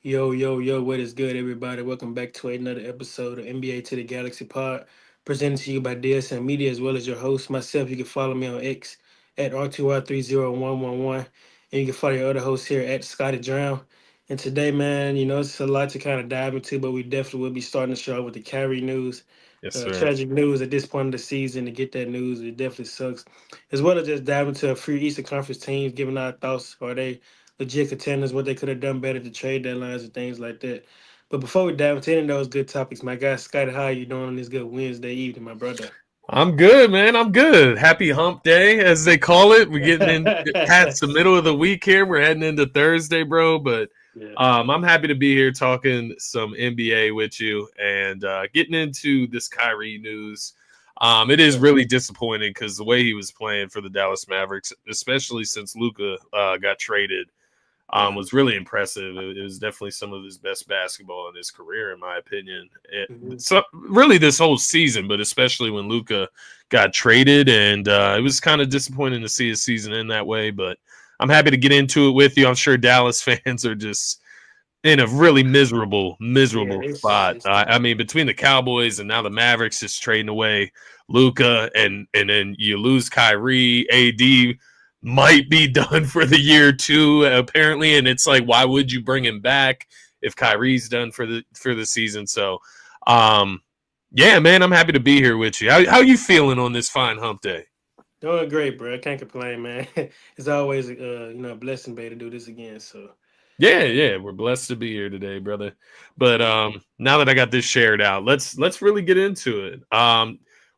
Yo, yo, yo, what is good, everybody? Welcome back to another episode of NBA to the Galaxy Pod, presented to you by DSM Media, as well as your host, myself. You can follow me on X at R2R30111, and you can follow your other hosts here at Scotty Drown. And today, man, it's a lot to kind of dive into, but we definitely will be starting the show with the Kyrie news. Yes, sir. Tragic news at this point of the season. To get that news, it definitely sucks. As well as just dive into a few Eastern Conference teams, giving our thoughts. Are they legit contenders, what they could have done better to trade deadlines and things like that. But before we dive into any of those good topics, my guy Scotty, how are you doing on this good Wednesday evening, my brother? I'm good, man. I'm good. Happy hump day, as they call it. We're getting in past the middle of the week here. We're heading into Thursday, bro. But Yeah. I'm happy to be here talking some NBA with you and getting into this Kyrie news. It is really disappointing because the way he was playing for the Dallas Mavericks, especially since Luka got traded, Yeah. was really impressive. It was definitely some of his best basketball in his career, in my opinion. Mhm. So really this whole season, but especially when Luka got traded, and it was kind of disappointing to see his season in that way. But I'm happy to get into it with you. I'm sure Dallas fans are just in a really Yeah, miserable spot. it's I mean, between the Cowboys and now the Mavericks just trading away Luca, and then you lose Kyrie, AD might be done for the year too, apparently. And it's like, why would you bring him back if Kyrie's done for the season? So, um, yeah, man, I'm happy to be here with you. How you feeling on this fine hump day? doing great, bro. I can't complain, man. It's always a blessing, baby, to do this again. So Yeah, we're blessed to be here today, brother. But now that I got this shared out, let's really get into it.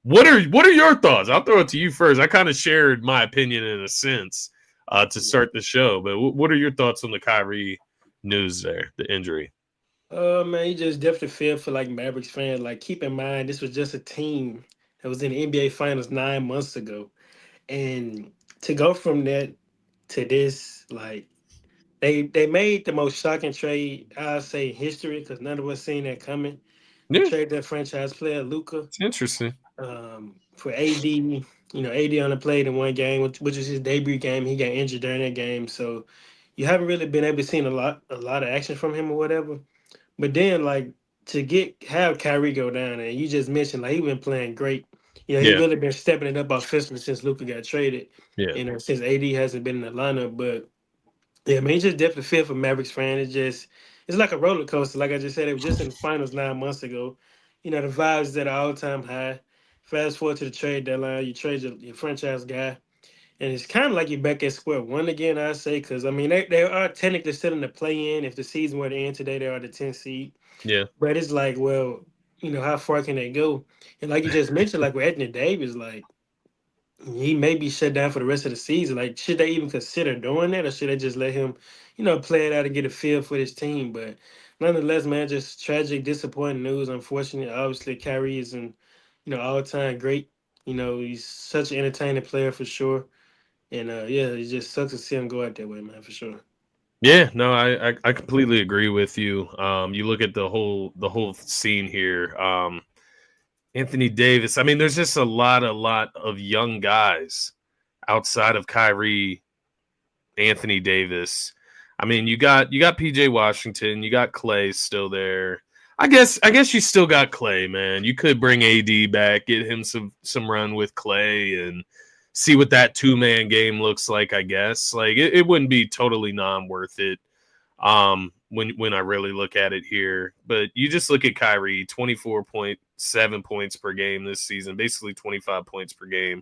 What are your thoughts? I'll throw it to you first. I kind of shared my opinion in a sense to yeah. start the show, but what are your thoughts on the Kyrie news there, the injury? Man, you just definitely feel for like Mavericks fans. Like, keep in mind, this was just a team that was in the NBA Finals 9 months ago, and to go from that to this, like they made the most shocking trade I'll say in history because none of us seen that coming. They Yeah, traded that franchise player Luca it's interesting. for AD. AD only played in one game, which was his debut game. He got injured during that game, so you haven't really been able to see a lot of action from him or whatever. But then, like, to have Kyrie go down, and you just mentioned like he been playing great. He Yeah, really been stepping it up offensively since Luca got traded. yeah, Since AD hasn't been in the lineup, but yeah, man, it's just definitely feel for Mavericks fan. It's like a roller coaster. Like I just said, it was just in the finals 9 months ago. The vibes at an all time high. Fast forward to the trade deadline, you trade your franchise guy, and it's kind of like you're back at square one again. I say because I mean they are technically still in the play in. If the season were to end today, they are the 10th seed. yeah, But it's like, well, how far can they go? And like you just mentioned, like with Anthony Davis, like he may be shut down for the rest of the season. Like, should they even consider doing that, or should they just let him, play it out and get a feel for his team? But nonetheless, man, just tragic, disappointing news. Unfortunately, obviously, Kyrie is an, all time great. He's such an entertaining player for sure. And yeah, it just sucks to see him go out that way, man, for sure. yeah. No, I completely agree with you. You look at the whole scene here. Anthony Davis. I mean, there's just a lot of young guys outside of Kyrie, Anthony Davis. I mean, you got PJ Washington, you got Clay still there. I guess you still got Clay, man. You could bring AD back, get him some run with Clay, and see what that 2-man game looks like. I guess like it wouldn't be totally non worth it. When I really look at it here, but you just look at Kyrie, 24.7 points per game this season, basically 25 points per game,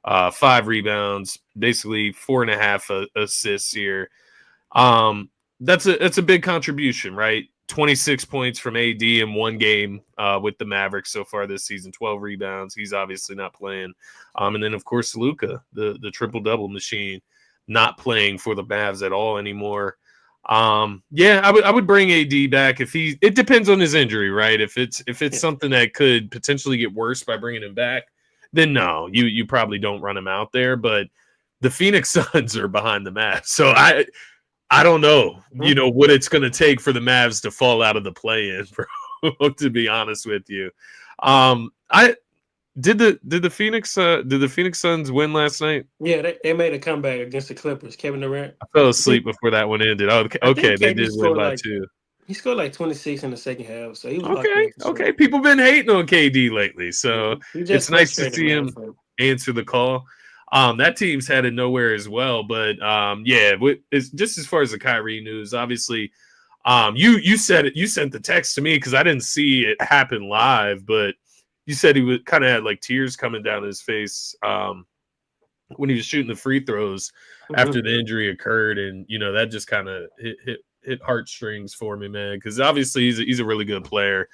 5 rebounds, basically 4.5 assists here. That's a big contribution, right? 26 points from AD in one game with the Mavericks so far this season, 12 rebounds. He's obviously not playing. And then of course Luka, the triple double machine, not playing for the Mavs at all anymore. Yeah, I would bring AD back if he. It depends on his injury, right? If it's Yeah. something that could potentially get worse by bringing him back, then no, you probably don't run him out there. But the Phoenix Suns are behind the Mavs, so I don't know, Mhm. what it's going to take for the Mavs to fall out of the play-in, bro. To be honest with you, I did the Phoenix Suns win last night? Yeah, they made a comeback against the Clippers. Kevin Durant. I fell I think asleep before that one ended. Oh, okay, I think okay, they KD did win scored by like two. He scored like 26 in the second half, so he was locked Okay, in for sure. okay. People been hating on KD lately, so He it's just nice to frustrated, see man. him So answer the call. That team's headed nowhere as well, but yeah, it's just as far as the Kyrie news, obviously, you said it. You sent the text to me because I didn't see it happen live, but you said he was kind of had like tears coming down his face when he was shooting the free throws after mhm. the injury occurred, and that just kind of hit heartstrings for me, man. Because obviously he's a really good player,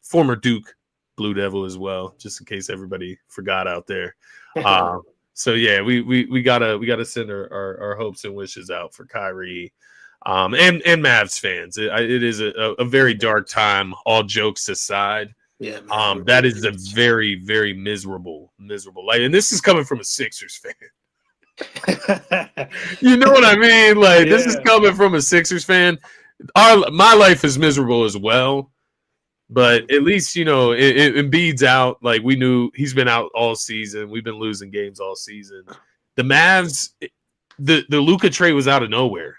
former Duke Blue Devil as well, just in case everybody forgot out there. Um, so yeah, we gotta send our hopes and wishes out for Kyrie. And Mavs fans, it is a very dark time. All jokes aside, Yeah, man. It that really is a is. very, very miserable life. And this is coming from a Sixers fan. You know what I mean? Like, this is Yeah. coming from a Sixers fan. My life is miserable as well. But Mhm. at least, Embiid's out. Like, we knew he's been out all season. We've been losing games all season. The Mavs, the Luka trade was out of nowhere.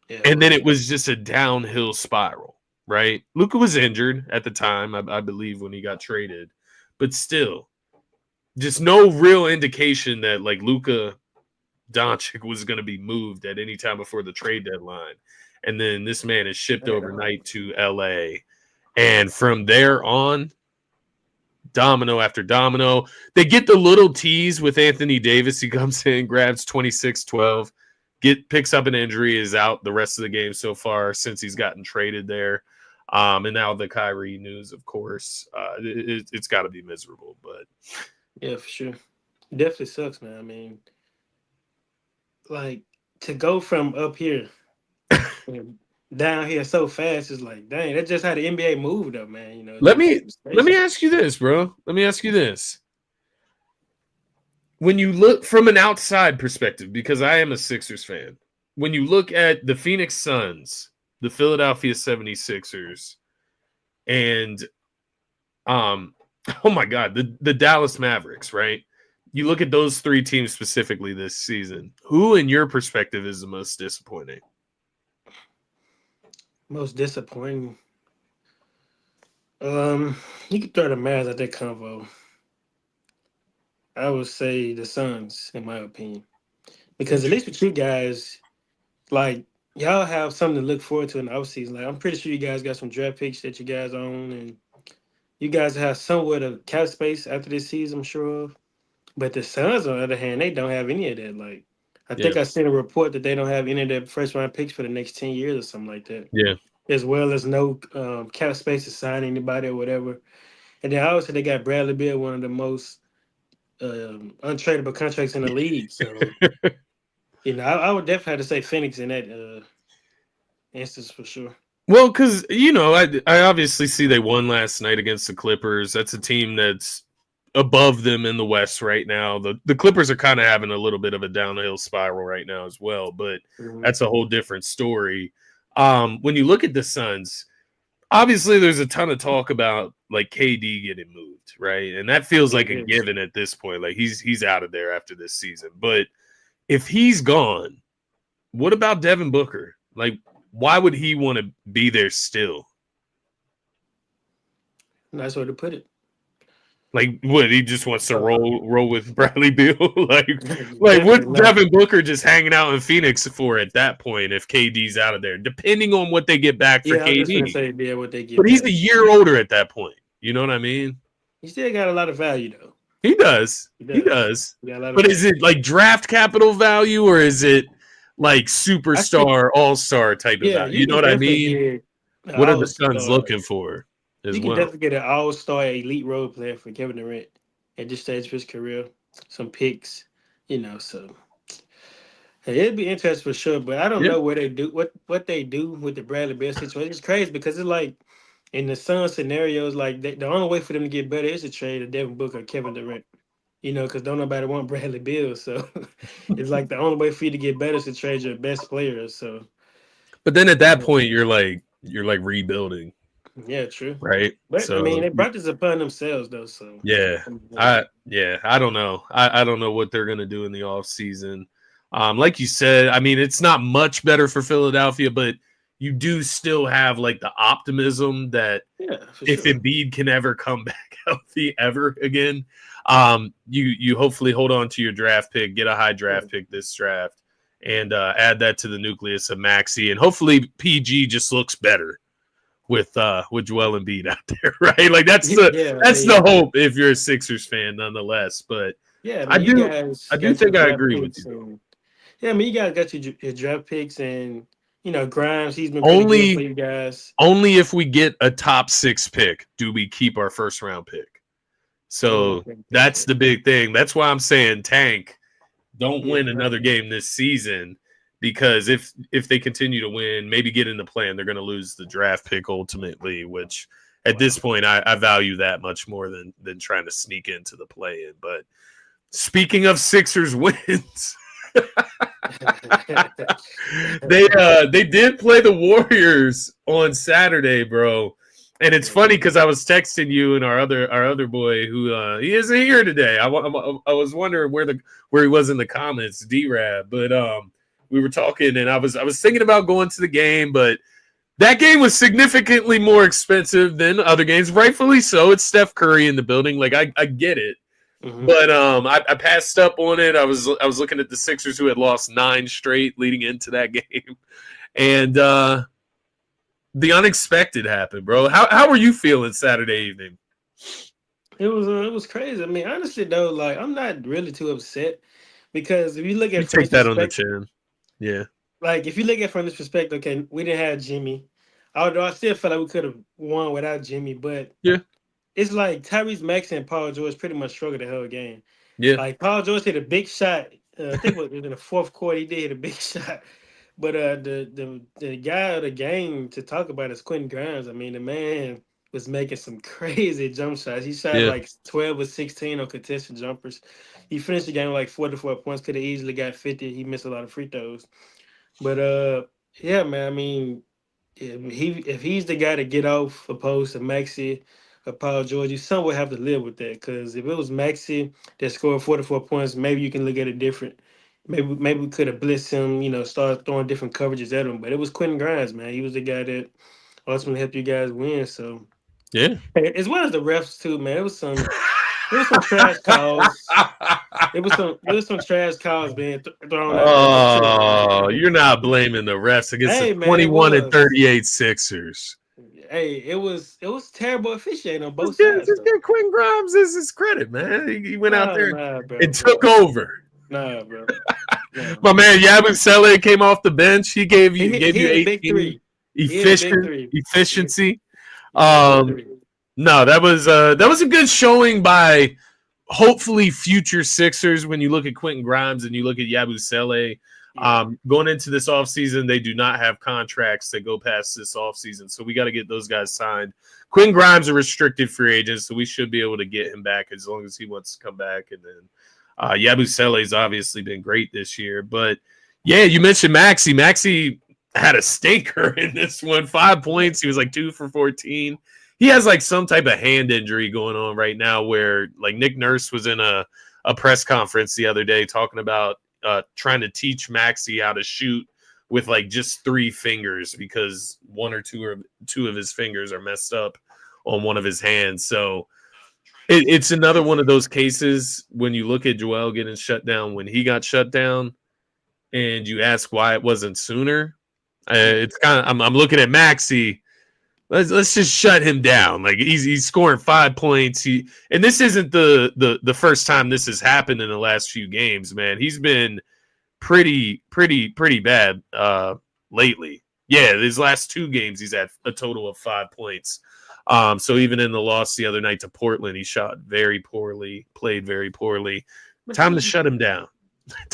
Yeah, it And then it was. was just a downhill spiral, right? Luka was injured at the time, I believe, when he got traded. But still, just no real indication that like Luka Doncic was going to be moved at any time before the trade deadline. And then this man is shipped overnight to LA. And from there on, domino after domino. They get the little tease with Anthony Davis. He comes in, grabs 26-12, picks up an injury, is out the rest of the game so far since he's gotten traded there. And now the Kyrie news, of course. It's got to be miserable, but Yeah, for sure. Definitely sucks, man. I mean, like to go from up here and down here so fast is like, dang, that's just how the NBA moved up, man. let Just me it's let me crazy. ask you this, bro. Let me ask you this. When you look from an outside perspective, because I am a Sixers fan, when you look at the Phoenix Suns, the Philadelphia 76ers, and um oh my god, the Dallas Mavericks, right? You look at those three teams specifically this season. Who in your perspective is the most disappointing? Most disappointing. Um, you could throw the Mavs at that convo. I would say the Suns, in my opinion, because at least with you guys, like y'all have something to look forward to in the offseason. Like I'm pretty sure you guys got some draft picks that you guys own, and you guys have somewhat of cap space after this season, I'm sure of. But the Suns, on the other hand, they don't have any of that. Like I Yeah. think I seen a report that they don't have any of their first round picks for the next 10 years or something like that, Yeah. as well as no cap space to sign anybody or whatever. And then obviously they got Bradley Beal, one of the most untradeable contracts in the league. So I would definitely have to say Phoenix in that instance for sure. Well, because I obviously see they won last night against the Clippers. That's a team that's above them in the West right now. The Clippers are kind of having a little bit of a downhill spiral right now as well, but Mhm. that's a whole different story. When you look at the Suns, obviously there's a ton of talk about like KD getting moved, right? And that feels like a Yes. given at this point. Like he's out of there after this season. But if he's gone, what about Devin Booker? Like, why would he want to be there still? Nice way to put it. Like, what he just wants to Uh, roll with Bradley Beal? like definitely what's not. Devin Booker just hanging out in Phoenix for at that point if KD's out of there? Depending on what they get back for Yeah, I was just gonna KD, say, yeah, what they but get he's back. a year older at that point. You know what I mean? He still got a lot of value though. He does. He He does. does. He got a lot of But is value. it like draft capital value or is it like I think, superstar, all star type of yeah, value? you You know can what I definitely mean? get an What are all the Suns star. looking for as You can well? definitely get an all star elite role player for Kevin Durant at this stage of his career. Some picks, so hey, it'd be interesting for sure. But I don't Yeah. know where they do what they do with the Bradley Beal situation. It's crazy because it's like in the Sun scenarios, like the only way for them to get better is to trade a Devin Booker or Kevin Durant. Because don't nobody want Bradley Beal. So it's like the only way for you to get better is to trade your best players. So But then at that yeah, point you're like rebuilding, yeah, true. right? But I mean, So they brought this upon themselves though. So yeah. I don't know. I don't know what they're gonna do in the off season. Like you said, I mean it's not much better for Philadelphia, but you do still have like the optimism that Yeah, for if sure. Embiid can ever come back healthy ever again, you hopefully hold on to your draft pick, get a high Yeah. draft pick this draft, and add that to the nucleus of Maxi, and hopefully PG just looks better with Joel Embiid out there, right? Like Yeah, I that's the mean, hope if you're a Sixers fan, nonetheless. But yeah, I I mean, you do guys I do got your think I draft agree with picks, you though. and yeah, I mean, you guys got your draft picks, and Grimes, he's been pretty good for Only you guys. only if we get a top 6 pick do we keep our first round pick. Oh, So okay, okay, that's okay. the big thing. That's why I'm saying tank. Don't Yeah, win another game this season because if they continue to win, maybe get in the play, and they're going to lose the draft pick ultimately. Which at this wow. point, I value that much more than trying to sneak into the play in. But speaking of Sixers wins, they did play the Warriors on Saturday, bro. And it's funny because I was texting you and our other boy who he isn't here today. I was wondering where he was in the comments, D-Rab, but we were talking and I was thinking about going to the game, but that game was significantly more expensive than other games, rightfully so. It's Steph Curry in the building, like I get it. Hmm. But I passed up on it. I was looking at the Sixers who had lost 9 straight leading into that game, and the unexpected happened, bro. How were you feeling Saturday evening? It was crazy. I mean, honestly though, like I'm not really too upset because if you look at You it from take this that on the perspective, chin. Yeah. like if you look at it from this perspective, okay, we didn't have Jimmy. Although I still felt like we could have won without Jimmy, but Yeah. it's like Tyrese Maxey and Paul George pretty much struggled the whole game. Yeah. Like Paul George hit a big shot. I think it was in the fourth quarter. He did hit a big shot. But the guy of the game to talk about is Quentin Grimes. I mean, the man was making some crazy jump shots. He shot Yeah. like 12 or 16 on contested jumpers. He finished the game with like 44 points. Could have easily got 50. He missed a lot of free throws. But yeah, man. I mean, if he's the guy to get off opposed to Maxi or Paul George, you somewhat have to live with that. Because if it was Maxi that scored 44 points, maybe you can look at it different. Maybe we could have blitzed him, start throwing different coverages at him. But it was Quentin Grimes, man. He was the guy that ultimately helped you guys win. So Yeah. as well as the refs too, man. It was some trash calls. It was some trash calls being thrown out there for sure, Oh, man. you're not blaming the refs against the Hey, man, it 21 and was. 38 Sixers. Hey, it was terrible officiating on Just both give, sides just though. give Quentin Grimes his credit, man. He went out Nah, there nah, bro, and took bro. over. Nah, bro. Nah, My bro. man Yabusele came off the bench. He gave He you hit, gave he you hit a big 18 three. He hit a big efficient three. He hit, efficiency. he hit a big Um, three. no, that was a good showing by hopefully future Sixers. When you look at Quentin Grimes and you look at Yabusele, Yeah. going into this offseason, they do not have contracts that go past this offseason. So we got to get those guys signed. Quentin Grimes a restricted free agent, so we should be able to get him back as long as he wants to come back. And then Yabusele's obviously been great this year. But yeah, you mentioned Maxi. Maxi had a stinker in this one. 5 points. He was like 2 for 14. He has like some type of hand injury going on right now where like Nick Nurse was in a press conference the other day talking about trying to teach Maxi how to shoot with like just 3 fingers because one or two of his fingers are messed up on one of his hands. So it's another one of those cases when you look at Joel getting shut down when he got shut down and you ask why it wasn't sooner. Yeah. It's kind of I'm looking at Maxi. Let's just shut him down. Like he's scoring 5 points. And this isn't the first time this has happened in the last few games, man. He's been pretty bad lately. Yeah, his last 2 games he's had a total of 5 points. So even in the loss the other night to Portland, he shot very poorly, played very poorly. But Time to see, shut him down.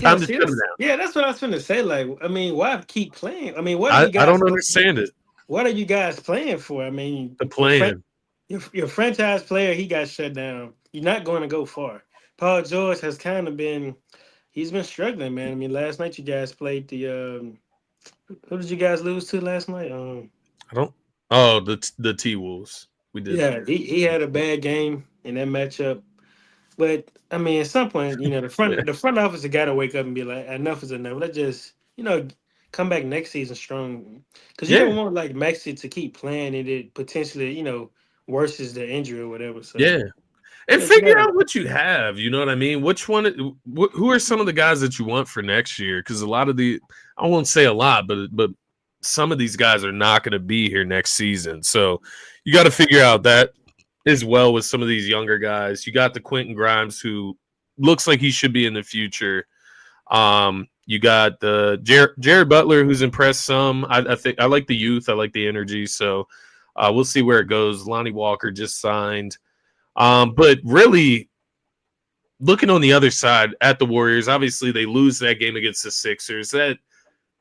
yeah, Time to see, shut him that's down. yeah, that's what I was finna say. Like, I mean, why keep playing? I mean, what are I, you I guys? don't understand it. What are you guys playing for? I mean, The your friend, plan. your franchise player, he got shut down. You're not going to go far. Paul George has kind of been, he's been struggling, man. I mean, last night you guys played who did you guys lose to last night? I don't. Oh, the T Wolves. We did Yeah, lose. he had a bad game in that matchup. But I mean, at some point, the front office has got to wake up and be like, enough is enough. Let's just come back next season strong. Because you Yeah, don't want like Maxi to keep playing and it potentially, worsens the injury or whatever. So yeah. And you figure gotta. out what you have. You know what I mean? Which one? Who are some of the guys that you want for next year? Because a lot of I won't say a lot, but some of these guys are not going to be here next season. So you got to figure out that as well with some of these younger guys. You got the Quentin Grimes who looks like he should be in the future. You got the Jared Butler who's impressed some. I think I like the youth. I like the energy. So we'll see where it goes. Lonnie Walker just signed. But really, looking on the other side at the Warriors, obviously they lose that game against the Sixers. That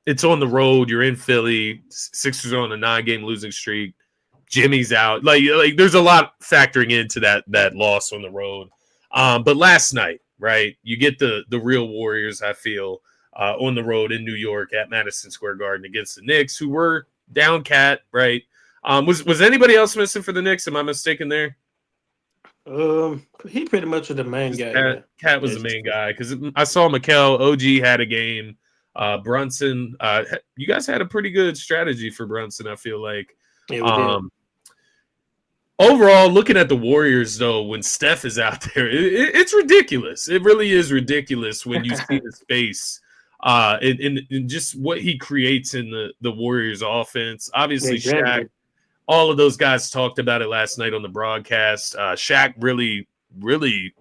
it's on the road. You're in Philly. Sixers are on a 9-game losing streak. Jimmy's out. Like there's a lot factoring into that loss on the road. But last night, right, you get the real Warriors. I feel on the road in New York at Madison Square Garden against the Knicks, who were down cat, right? Was anybody else missing for the Knicks? Am I mistaken there? He pretty much was the main Just guy. Yeah. Cat was Yeah. the main guy because I saw Mikel OG had a game. Brunson, you guys had a pretty good strategy for Brunson. I feel like. Yeah, we did. Um, Overall, looking at the Warriors though, when Steph is out there, it's ridiculous. It really is ridiculous when you see the space. And just what he creates in the Warriors offense. Yeah, Obviously, Shaq, exactly. all of those guys talked about it last night on the broadcast. Shaq really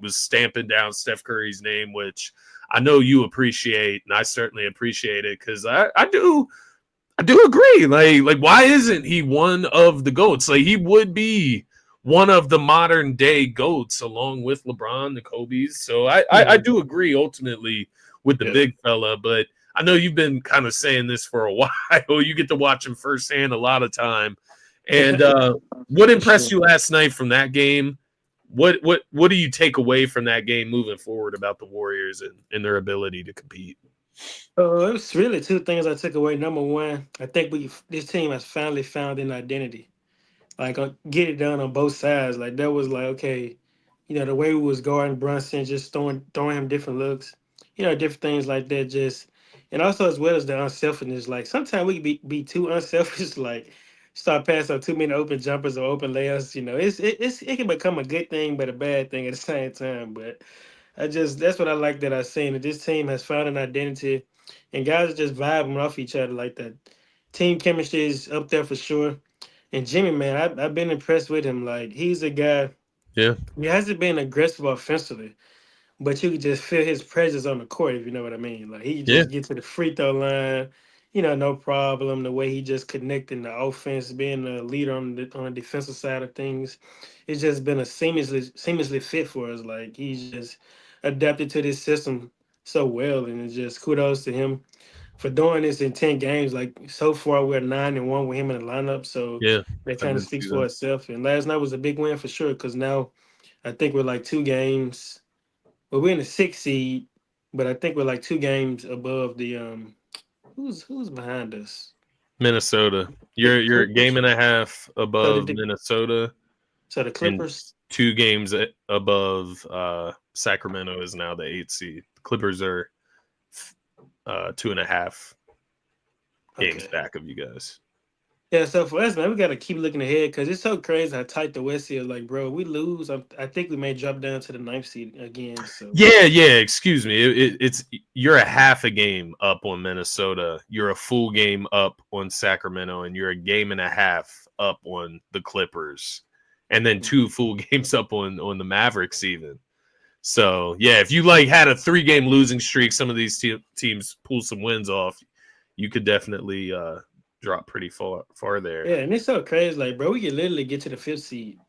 was stamping down Steph Curry's name, which I know you appreciate, and I certainly appreciate it because I do agree. Like why isn't he one of the goats? Like he would be one of the modern day goats along with LeBron, the Kobe's. So I Mhm. do agree ultimately with the Yeah. big fella, but I know you've been kind of saying this for a while. You get to watch him firsthand a lot of time. And what For impressed sure. you last night from that game? What do you take away from that game moving forward about the Warriors and their ability to compete? It was really two things I took away. Number one, I think this team has finally found an identity. Like get it done on both sides. Like that was like okay, the way we was guarding Brunson, just throwing him different looks, different things like that. Just and also as well as the unselfishness. Like sometimes we can be too unselfish. Like start passing up too many open jumpers or open layups. It can become a good thing but a bad thing at the same time. But that's what I like that I've seen. That this team has found an identity, and guys are just vibing off each other like that. Team chemistry is up there for sure. And Jimmy, man, I've been impressed with him. Like he's a guy. Yeah, He hasn't been aggressive offensively, but you could just feel his presence on the court, if you know what I mean. Like he yeah, just get to the free throw line, no problem. The way he just connecting the offense, being a leader on the defensive side of things, it's just been a seamlessly fit for us. Like he's just adapted to this system so well, and it's just kudos to him for doing this in 10 games. Like so far, we're 9-1 with him in the lineup, so yeah. that I kind of did speaks see for that. itself. And last night was a big win for sure because now I think we're like 2 games. Well, we're in the sixth seed, but I think we're like 2 games above the who's behind us. Minnesota. The You're a game Clippers. and a half So above Minnesota the and Clippers. 2 games above Sacramento is now the 8th seed. The Clippers are 2.5 games Okay. back of you guys. Yeah, so for us, man, we got to keep looking ahead because it's so crazy how tight the West is. Like, bro, we lose. I think we may drop down to the ninth seed again. So, Yeah. Excuse me. It's you're a half a game up on Minnesota. You're a full game up on Sacramento, and you're a game and a half up on the Clippers, and then 2 full games up on the Mavericks even. So yeah, if you like had a 3-game losing streak, some of these teams pull some wins off, you could definitely drop pretty far there. yeah, and it's so crazy. Like, bro, we can literally get to the fifth seed.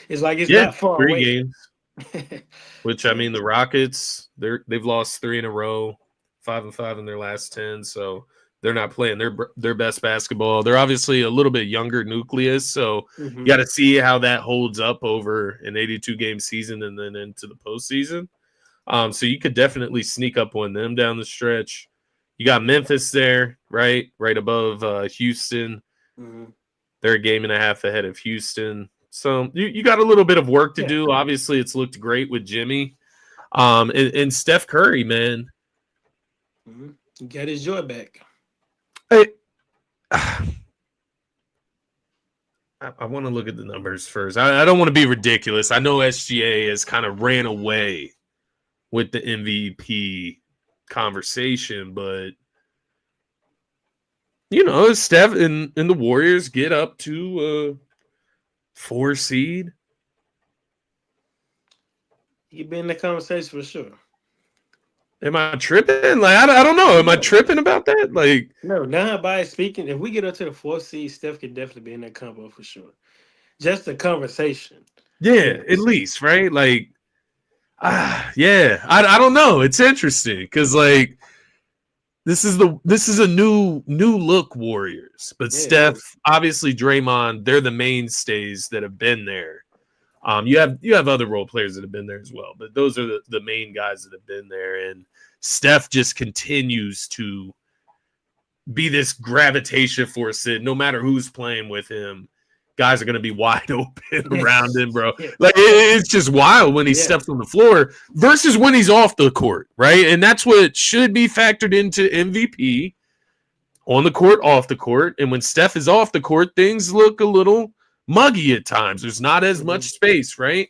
It's like it's Yeah, not far three away. games. Which I So, mean, the Rockets they've lost 3 in a row, 5-5 in their last 10. So they're not playing their best basketball. They're obviously a little bit younger nucleus, so you got mhm. to see how that holds up over an 82-game season and then into the postseason. So you could definitely sneak up on them down the stretch. You got Memphis there, right above Houston. Mhm. They're a game and a half ahead of Houston. So you got a little bit of work to Yeah. do. Obviously, it's looked great with Jimmy. And Steph Curry, man. Mhm. He got his joy back. I, I want to look at the numbers first. I don't want to be ridiculous. I know SGA has kind of ran away with the MVP conversation, but Steph and the Warriors get up to 4 seed. He been in the conversation for sure. Am I tripping? Like I don't know. Am I No, tripping about that? Like no. Now, by speaking, if we get up to the fourth seed, Steph could definitely be in that combo for sure. Just the conversation. yeah, at Yes. least right. Like yeah. I don't know. It's interesting because like this is a new look Warriors, but Yeah, it Steph, is. obviously Draymond, they're the mainstays that have been there. You have other role players that have been there as well, but those are the main guys that have been there, and Steph just continues to be this gravitation force that no matter who's playing with him, guys are going to be wide open around Yes. him, bro. Yeah. Like it's just wild when he Yeah. steps on the floor versus when he's off the court, right? And that's what should be factored into MVP on the court, off the court. And when Steph is off the court, things look a little muggy at times. There's not as much Mhm. space, right?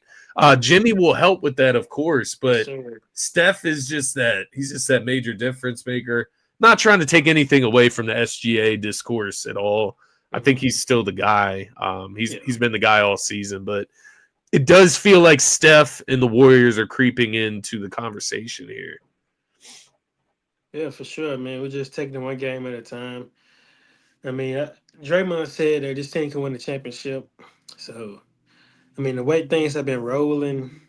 Jimmy will help with that, of course, For but sure. Steph is just that. He's just that major difference maker. Not trying to take anything away from the SGA discourse at all. I think Mhm. he's still the guy. Yeah. He's been the guy all season, but it does feel like Steph and the Warriors are creeping into the conversation here. Yeah, for sure, man. We're just taking it one game at a time. I mean, Draymond said that this team can win the championship. So, I mean, the way things have been rolling,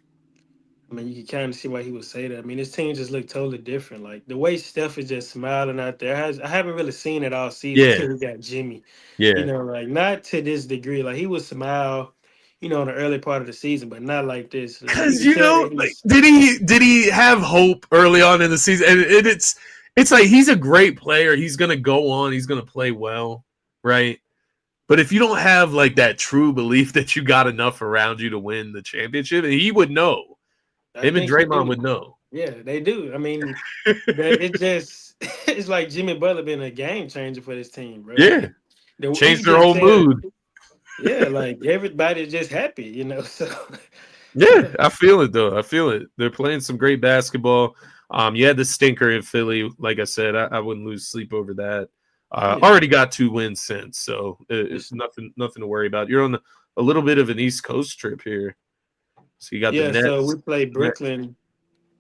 I mean, you can kind of see why he would say that. I mean, this team just looked totally different. Like the way Steph is just smiling out there, I haven't really seen it all season Yeah, until we got Jimmy. yeah. Like not to this degree. Like he would smile, in the early part of the season, but not like this. Like you Because can tell that like, he's did he have hope early on in the season? And it's like he's a great player. He's gonna go on. He's gonna play well, right? But if you don't have like that true belief that you got enough around you to win the championship, and he would know. I Him and think he Draymond do. would know. Yeah, they do. I mean, that it just it's like Jimmy Butler being a game changer for this team, bro. Yeah, Like you changed can their just whole tell, mood. yeah, like everybody's just happy. So Yeah, yeah, I feel it though. I feel it. They're playing some great basketball. You had the stinker in Philly. Like I said, I wouldn't lose sleep over that. yeah. Already got 2 wins since, so It's- nothing to worry about. You're on a little bit of an East Coast trip here, so you got the yeah. So Nets. we play Nets. Brooklyn,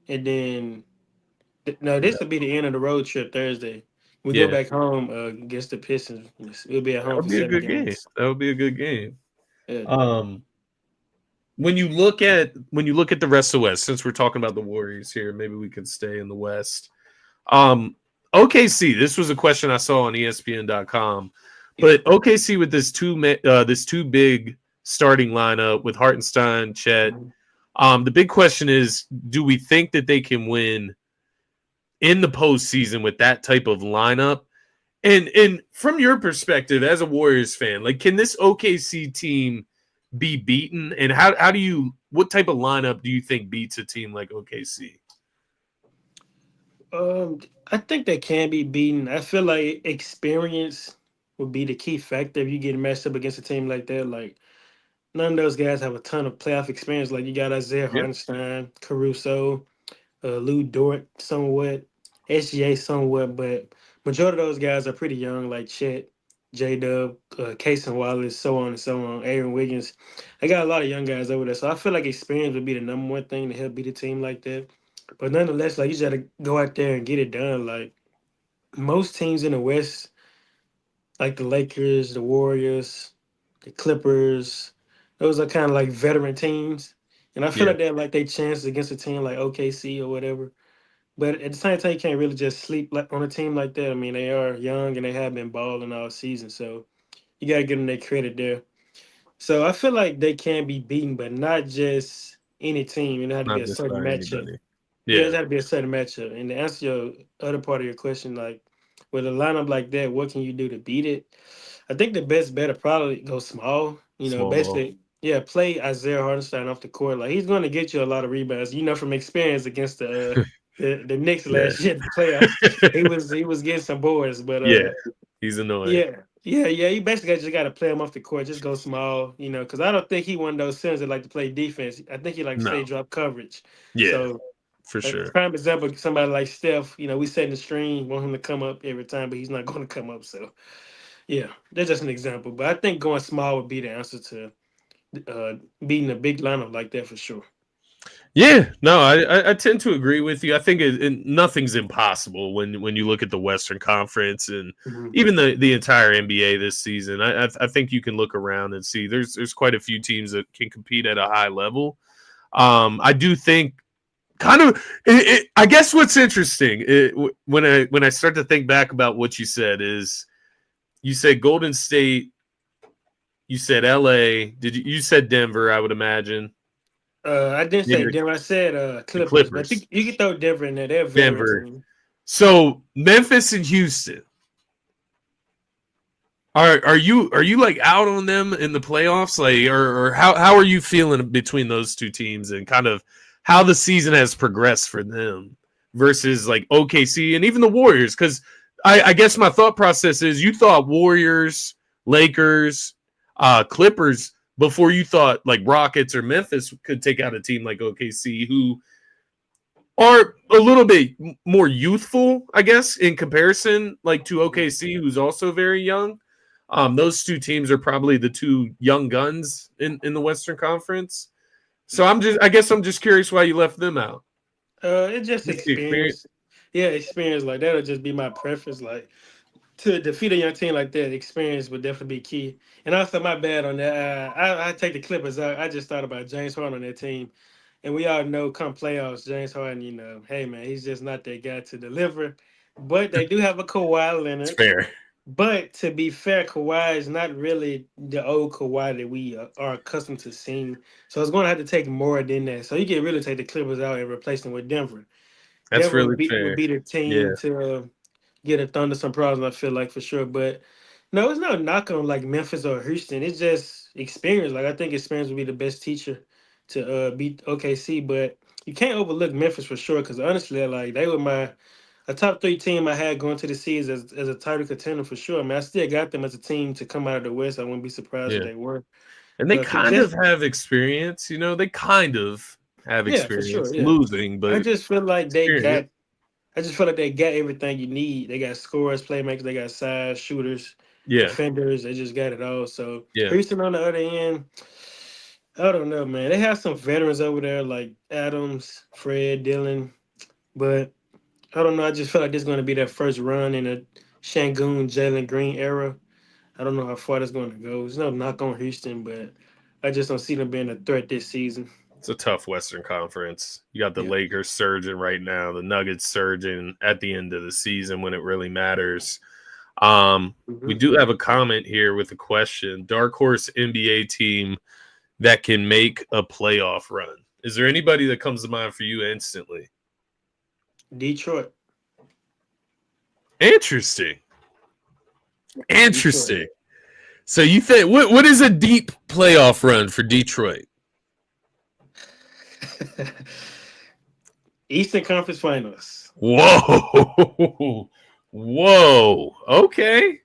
and then no, Yeah, this will be the end of the road trip Thursday. We go yeah, back home against the Pistons. We'll be at that home would for be a seven good game. games. That would be a good game. Yeah. Um, when you look at the rest of the West, since we're talking about the Warriors here, maybe we can stay in the West. OKC. This was a question I saw on ESPN.com, Yeah. but OKC with this two big starting lineup with Hartenstein, Chet. Mhm. The big question is, do we think that they can win in the postseason with that type of lineup? And from your perspective as a Warriors fan, like, can this OKC team be beaten? And how do you what type of lineup do you think beats a team like OKC? I think they can be beaten. I feel like experience would be the key factor if you get matched up against a team like that. Like none of those guys have a ton of playoff experience. Like you got Isaiah Yeah, Hartenstein, Caruso, Lou Dort, somewhat, SGA, somewhat, but majority of those guys are pretty young. Like Chet, J Dub, Case and Wallace, so on and so on. Aaron Wiggins. They got a lot of young guys over there, so I feel like experience would be the number one thing to help beat a team like that. But nonetheless, like you just gotta go out there and get it done. Like most teams in the West, like the Lakers, the Warriors, the Clippers, those are kind of like veteran teams. And I feel yeah, like they have like their chances against a team like OKC or whatever. But at the same time, you can't really just sleep like on a team like that. I mean, they are young and they have been balling all season, so you gotta give them their credit there. So I feel like they can be beaten, but not just any team. It had to be not a just certain by matchup. anybody. Yeah, it Yeah, had to be a certain matchup. And to answer your other part of your question, like with a lineup like that, what can you do to beat it? I think the best bet will probably go small. small ball. Basically, yeah, play Isaiah Hartenstein off the court. Like he's going to get you a lot of rebounds. From experience against the the Knicks Yeah. last year in the playoffs. He was getting some boards, but Yeah. He's annoying. yeah. You basically just got to play him off the court. Just go small, because I don't think he one of those centers that like to play defense. I think he like to No. stay drop coverage. Yeah, So for a sure. prime example, somebody like Steph. We setting the screen, want him to come up every time, but he's not going to come up. So yeah, that's just an example. But I think going small would be the answer to beating a big lineup like that for sure. Yeah, no, I tend to agree with you. I think nothing's impossible when you look at the Western Conference and Mhm. even the entire NBA this season. I think you can look around and see there's quite a few teams that can compete at a high level. I do think kind of I guess what's interesting when I start to think back about what you said is you said Golden State, you said LA, you said Denver, I would imagine. I didn't Maybe say Denver. I said the Clippers, but Clippers, you can throw Denver in there. They're a veteran Denver. team. So Memphis and Houston. Are you like out on them in the playoffs? Like or how are you feeling between those two teams and kind of how the season has progressed for them versus like OKC and even the Warriors? Because I guess my thought process is you thought Warriors, Lakers, Clippers before you thought like Rockets or Memphis could take out a team like OKC who are a little bit more youthful, I guess, in comparison, like to OKC, who's also very young. Those two teams are probably the two young guns in the Western Conference. So I guess I'm just curious why you left them out. It's just Just the experience. experience. Yeah, experience like that'll just be my preference. Like to defeat a young team like that, experience would definitely be key. And also, my bad on that. I take the Clippers out. I just thought about James Harden on that team, and we all know come playoffs, James Harden. Hey man, he's just not that guy to deliver. But they do have a Kawhi It's Leonard. fair. But to be fair, Kawhi is not really the old Kawhi that we are accustomed to seeing. So it's going to have to take more than that. So you can really take the Clippers out and replace them with Denver. That's Denver really would fair. be the team Yeah. to get a Thunder some problems. I feel like for sure. But no, it's no knock on like Memphis or Houston. It's just experience. Like I think experience would be the best teacher to beat OKC. But you can't overlook Memphis for sure because honestly, like they were my a top three team I had going to the season as a title contender for sure. I mean, I still got them as a team to come out of the West. I wouldn't be surprised if Yeah. they were. And they Cause kind of have experience, they kind of have yeah, for sure, experience yeah. losing, I but just feel like they experience. got. I just feel like they got everything you need. They got scorers, playmakers, they got size, shooters, Yeah. defenders. They just got it all. So Yeah. Houston on the other end, I don't know, man. They have some veterans over there like Adams, Fred, Dillon, but I don't know. I just feel like this is going to be their first run in a Shangoon, Jalen Green era. I don't know how far that's going to go. There's no knock on Houston, but I just don't see them being a threat this season. It's a tough Western Conference. You got the Yeah. Lakers surging right now, the Nuggets surging at the end of the season when it really matters. We Hmm. do have a comment here with a question. Dark horse NBA team that can make a playoff run. Is there anybody that comes to mind for you instantly? Detroit. Interesting. Detroit. Interesting. So you think what is a deep playoff run for Detroit? Eastern Conference Finals. Whoa. Whoa. Okay.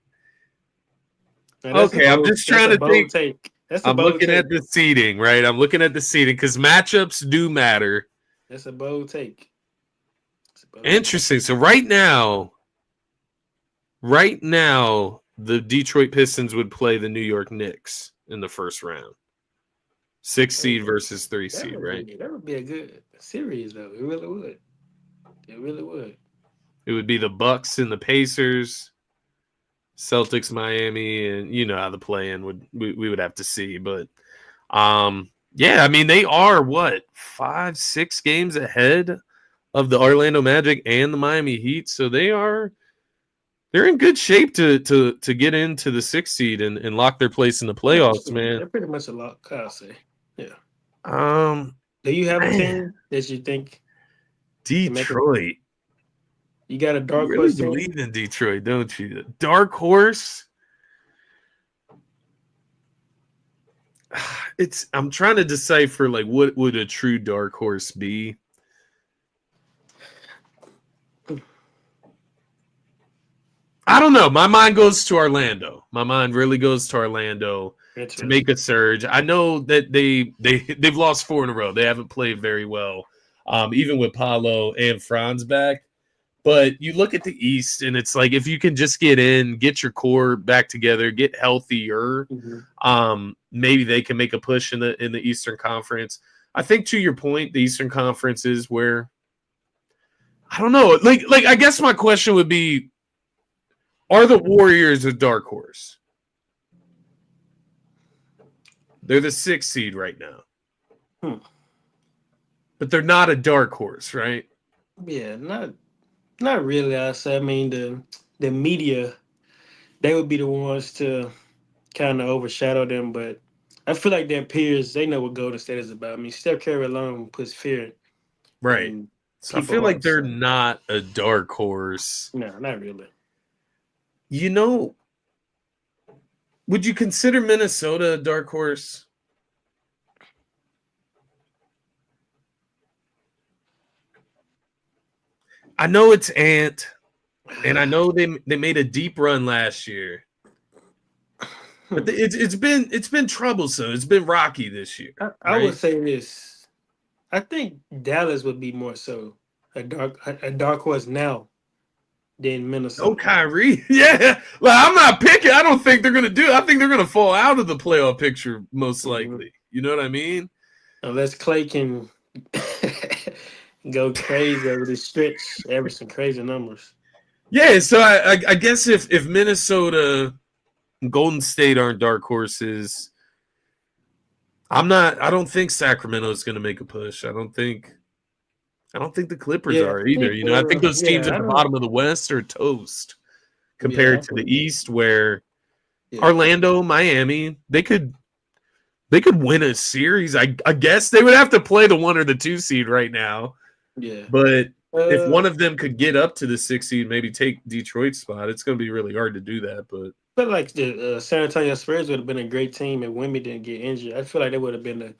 Now that's a Okay. I'm bold. just That's trying a to bold think. take. That's a I'm bold looking take. at the seating, right? I'm looking at the seating because matchups do matter. That's a bold take. That's a bold take. Interesting. So right now, the Detroit Pistons would play the New York Knicks in the first round. 6 seed versus 3 seed, right? That would be a good series though. It really would. It really would. It would be the Bucks and the Pacers, Celtics, Miami, and you know how the play-in we would have to see, but yeah, I mean they are what 5-6 games ahead of the Orlando Magic and the Miami Heat, so they're in good shape to get into the 6 seed and lock their place in the playoffs, man. They're pretty much a lock. I'll say. Yeah. Um, Do you have a man, team that you think can make it? Detroit. You got a You dark really horse team? believe in Detroit, don't you? Dark horse. I'm trying to decipher like what would a true dark horse be. I don't know. My mind goes to Orlando. My mind really goes to Orlando to make a surge. I know that they've lost 4 in a row. They haven't played very well, even with Paolo and Franz back. But you look at the East, and it's like if you can just get in, get your core back together, get healthier, maybe they can make a push in the Eastern Conference. I think to your point, the Eastern Conference is where I don't know. Like I guess my question would be: are the Warriors a dark horse? They're the 6th seed right now, but they're not a dark horse, right? Yeah, not really. I say. I mean, the media, they would be the ones to kind of overshadow them, but I feel like their peers, they know what Golden State is about. I mean, Steph Curry alone puts fear Right. in So I people's feel like hearts. they're So. not a dark horse. No, not really. You know, would you consider Minnesota a dark horse? I know it's Ant, and I know they made a deep run last year. But it's been troublesome. It's been rocky this year. I would say this. I think Dallas would be more so a dark horse now than No Minnesota. Kyrie. Yeah. Well, I'm not picking. I don't think they're gonna do it. I think they're gonna fall out of the playoff picture, most likely. You know what I mean? Unless Clay can go crazy over the stretch, average some crazy numbers. Yeah, so I guess if Minnesota and Golden State aren't dark horses, I don't think Sacramento is gonna make a push. I don't think the Clippers Yeah, are I either. think, I think those teams at I the don't. bottom of the West are toast Yeah, compared to the East, where yeah. Orlando, Miami, they could win a series. I guess they would have to play the 1 or the 2 seed right now. Yeah. But if one of them could get up to the 6 seed, maybe take Detroit's spot, it's going to be really hard to do that. But I feel like the San Antonio Spurs would have been a great team if Wemby didn't get injured. I feel like they would have been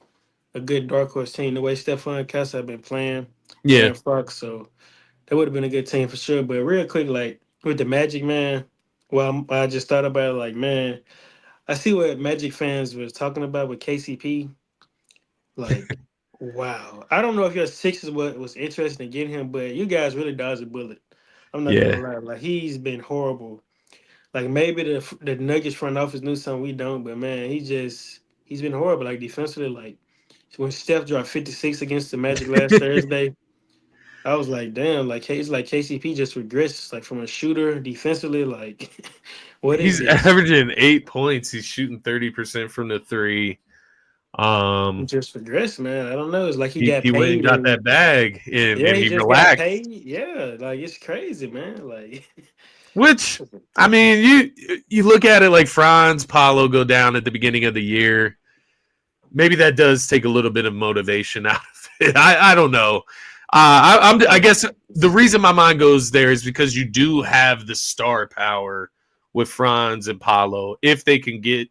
a good dark horse team. The way Stephon Casa have been playing, yeah, Fox, so that would have been a good team for sure. But real quick, like with the Magic, man, well, I just thought about it, like, man, I see what Magic fans was talking about with KCP. Like, wow. I don't know if your Sixers was interested in getting him, but you guys really dodged a bullet. I'm not yeah, gonna lie. Like, he's been horrible. Like, maybe the Nuggets front office knew something we don't, but man, he's been horrible. Like, defensively, like when Steph dropped 56 against the Magic last Thursday, I was like, damn, like it's like KCP just regressed, like from a shooter defensively. Like, what is he's this? averaging 8 points. He's shooting 30% from the 3. Just regressed, man. I don't know. It's like he got He went and paid, got and that bag, and yeah, he he just got relaxed. paid. Yeah, like it's crazy, man. Like, Which, I mean, you look at it like Franz, Paulo go down at the beginning of the year. Maybe that does take a little bit of motivation out of it. I don't know. I guess the reason my mind goes there is because you do have the star power with Franz and Paulo if they can get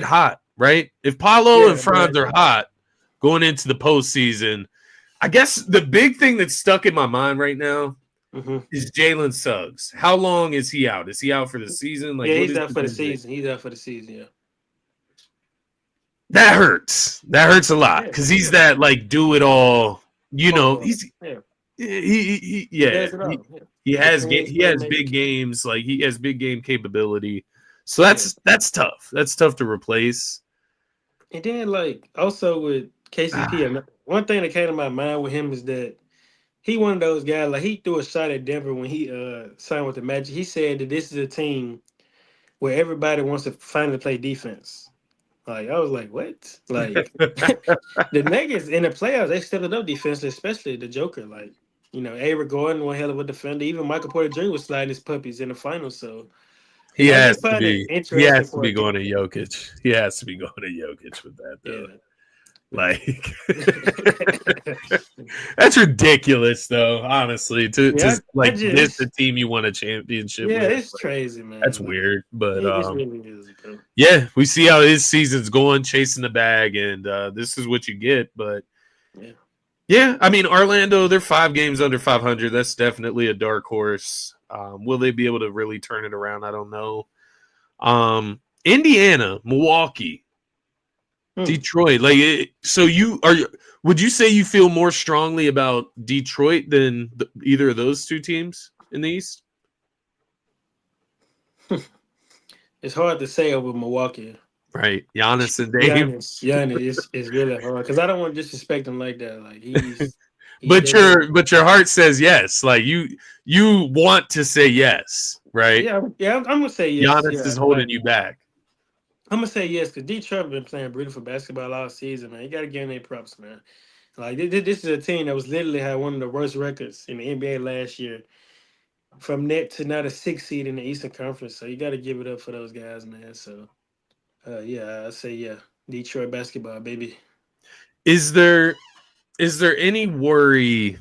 hot, right? If Paulo and Franz are hot going into the postseason, I guess the big thing that's stuck in my mind right now is Jalen Suggs. How long is he out? Is he out for the season? Like, yeah, what he's is out for the injury? season. He's out for the season. Yeah. That hurts. That hurts a lot because he's that like do it all. You know, he's he yeah. He has big games. Like he has big game capability. So that's tough. That's tough to replace. And then like also with KCP, one thing that came to my mind with him is that he one of those guys, like he threw a shot at Denver when he signed with the Magic. He said that this is a team where everybody wants to finally play defense. Like I was like, what? Like the Nuggets in the playoffs, they stepped it up defensively, especially the Joker. Like, Avery Gordon, one hell of a defender. Even Michael Porter Jr. was sliding his puppies in the finals. So He I has just to find it be. He interesting has to for a be going team. to Jokic. He has to be going to Jokic with that though. Yeah. Like that's ridiculous, though. Honestly, to this the team you won a championship. Yeah, with. It's crazy, man. That's weird, but it really is, bro. Yeah, we see how his season's going, chasing the bag, and this is what you get. But yeah, I mean Orlando, they're 5 games under 500. That's definitely a dark horse. Will they be able to really turn it around? I don't know. Indiana, Milwaukee, Hmm. Detroit. Like, so you are. Would you say you feel more strongly about Detroit than either of those two teams in the East? It's hard to say over Milwaukee. Right, Giannis and Dame. Giannis is really hard because I don't want to disrespect him like that. Like he But they your heart says yes. Like you want to say yes, right? yeah, I'm gonna say yes. Giannis Yeah, is like holding you back. I'm gonna say yes because Detroit been playing beautiful basketball all season, man. You gotta give them their props, man. Like this is a team that was literally had one of the worst records in the NBA last year, from net to now the sixth seed in the Eastern Conference. So you got to give it up for those guys, man. So yeah, I say yeah, Detroit basketball, baby. Is there any worry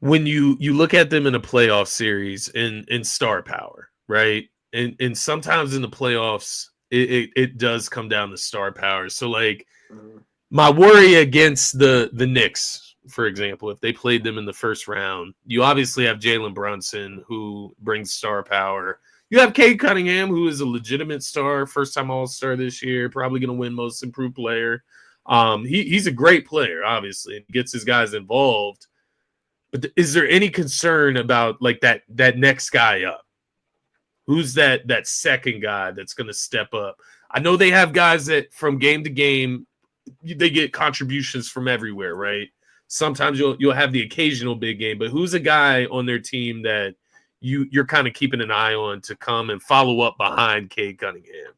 when you look at them in a playoff series in star power, right? And sometimes in the playoffs it does come down to star power. So like Mhm. my worry against the Knicks, for example, if they played them in the first round, you obviously have Jalen Brunson who brings star power. You have Cade Cunningham, who is a legitimate star, first time All Star this year, probably going to win Most Improved Player. He's a great player, obviously, and gets his guys involved. But is there any concern about like that next guy up? Who's that second guy that's going to step up? I know they have guys that from game to game they get contributions from everywhere, right? Sometimes you'll have the occasional big game, but who's a guy on their team that you're kind of keeping an eye on to come and follow up behind Cade Cunningham?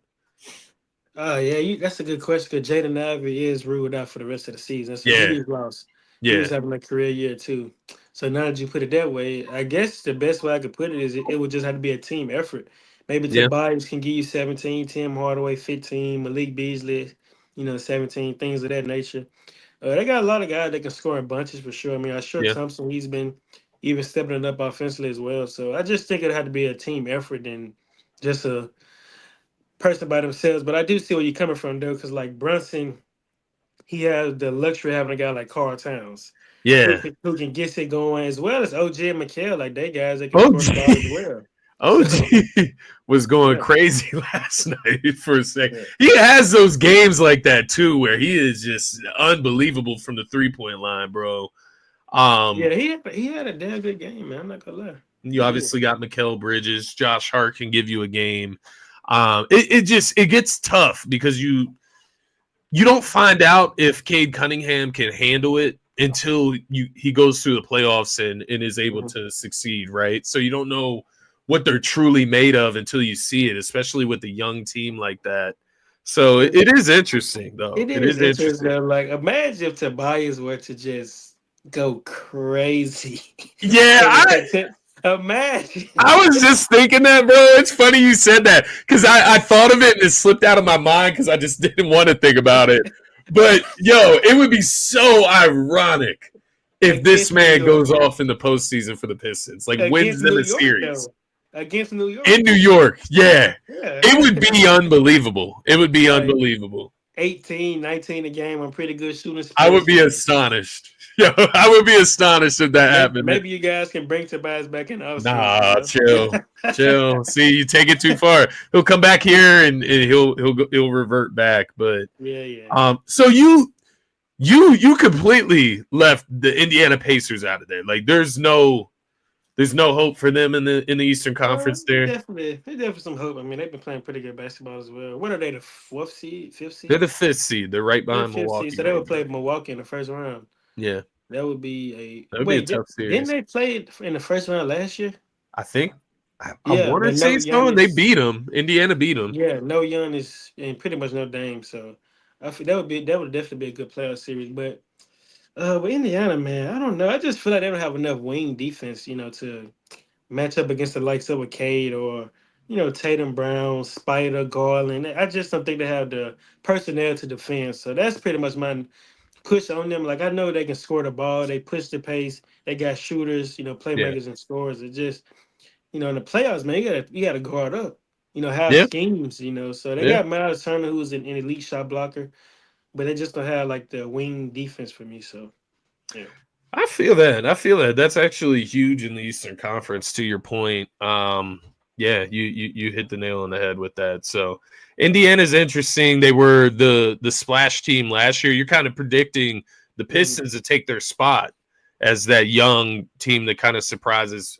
Oh yeah, that's a good question because Jaden Ivey is ruled out for the rest of the season, so Yeah, he's lost. He yeah, was having a career year too. So now that you put it that way, I guess the best way I could put it is it would just have to be a team effort. Maybe yeah, Tobias can give you 17, Tim Hardaway 15, Malik Beasley, 17, things of that nature. They got a lot of guys that can score in bunches for sure. I mean, I sure yeah, Thompson, he's been even stepping it up offensively as well. So I just think it had to be a team effort and just a person by themselves. But I do see where you're coming from, though, because like Brunson, he has the luxury of having a guy like Carl Towns yeah. who can get it going, as well as OG and McHale. Like they guys that can score the ball as OG well. So OG was going yeah, crazy last night for a sec. yeah. He has those games like that too, where he is just unbelievable from the 3-point line, bro. Yeah, Um, he had a damn good game, man. I'm not gonna lie. You He did. obviously got Mikal Bridges. Josh Hart can give you a game. It gets tough because you don't find out if Cade Cunningham can handle it until he goes through the playoffs and is able Mhm. to succeed, right? So you don't know what they're truly made of until you see it, especially with a young team like that. So it is interesting, though. It It is is interesting interesting. though. Like, imagine if Tobias were to just go crazy Yeah, for the content. Imagine. I was just thinking that, bro. It's funny you said that because I thought of it and it slipped out of my mind because I just didn't want to think about it. But yo, it would be so ironic if this Against New man York. goes off in the postseason for the Pistons, like wins Against them New a York, series though. Against New York. in New York. Yeah, it would Yeah. be unbelievable. It would be Like unbelievable. 18, 19 a game on pretty good shooting I would splits. be Like astonished. Yo, I would be astonished if that happened. maybe you guys can bring Tobias back in the offseason, Nah, chill, chill. See, you take it too far. He'll come back here and he'll revert back. But Yeah, yeah. so you completely left the Indiana Pacers out of there. Like there's no hope for them in the Eastern Conference there. There's definitely some hope. I mean, they've been playing pretty good basketball as well. What are they, the fourth seed, fifth They're seed? the fifth seed. They're right They're the behind fifth seed. Milwaukee So they right would now. play Milwaukee in the first round. Yeah, That would be that a would be a wait. tough Didn't series. they play in the first round last year? I think I Yeah, want to but no say so, and they Giannis. beat them. Indiana beat them. Yeah, no Giannis and pretty much no Dame. So I feel that would definitely be a good playoff series. But Indiana, man, I don't know. I just feel like they don't have enough wing defense, to match up against the likes of a Cade or Tatum Brown, Spider, Garland. I just don't think they have the personnel to defend. So that's pretty much my push on them. Like I know they can score the ball, they push the pace, they got shooters, Yeah, playmakers and scorers. It just in the playoffs, man, you gotta guard up. Have yeah, schemes. So they yeah. got Miles Turner, who's an elite shot blocker, but they just don't have like the wing defense for me. So yeah. I feel that. I feel that. That's actually huge in the Eastern Conference. To your point, yeah, you hit the nail on the head with that. So Indiana's interesting. They were the splash team last year. You're kind of predicting the Mhm. Pistons to take their spot as that young team that kind of surprises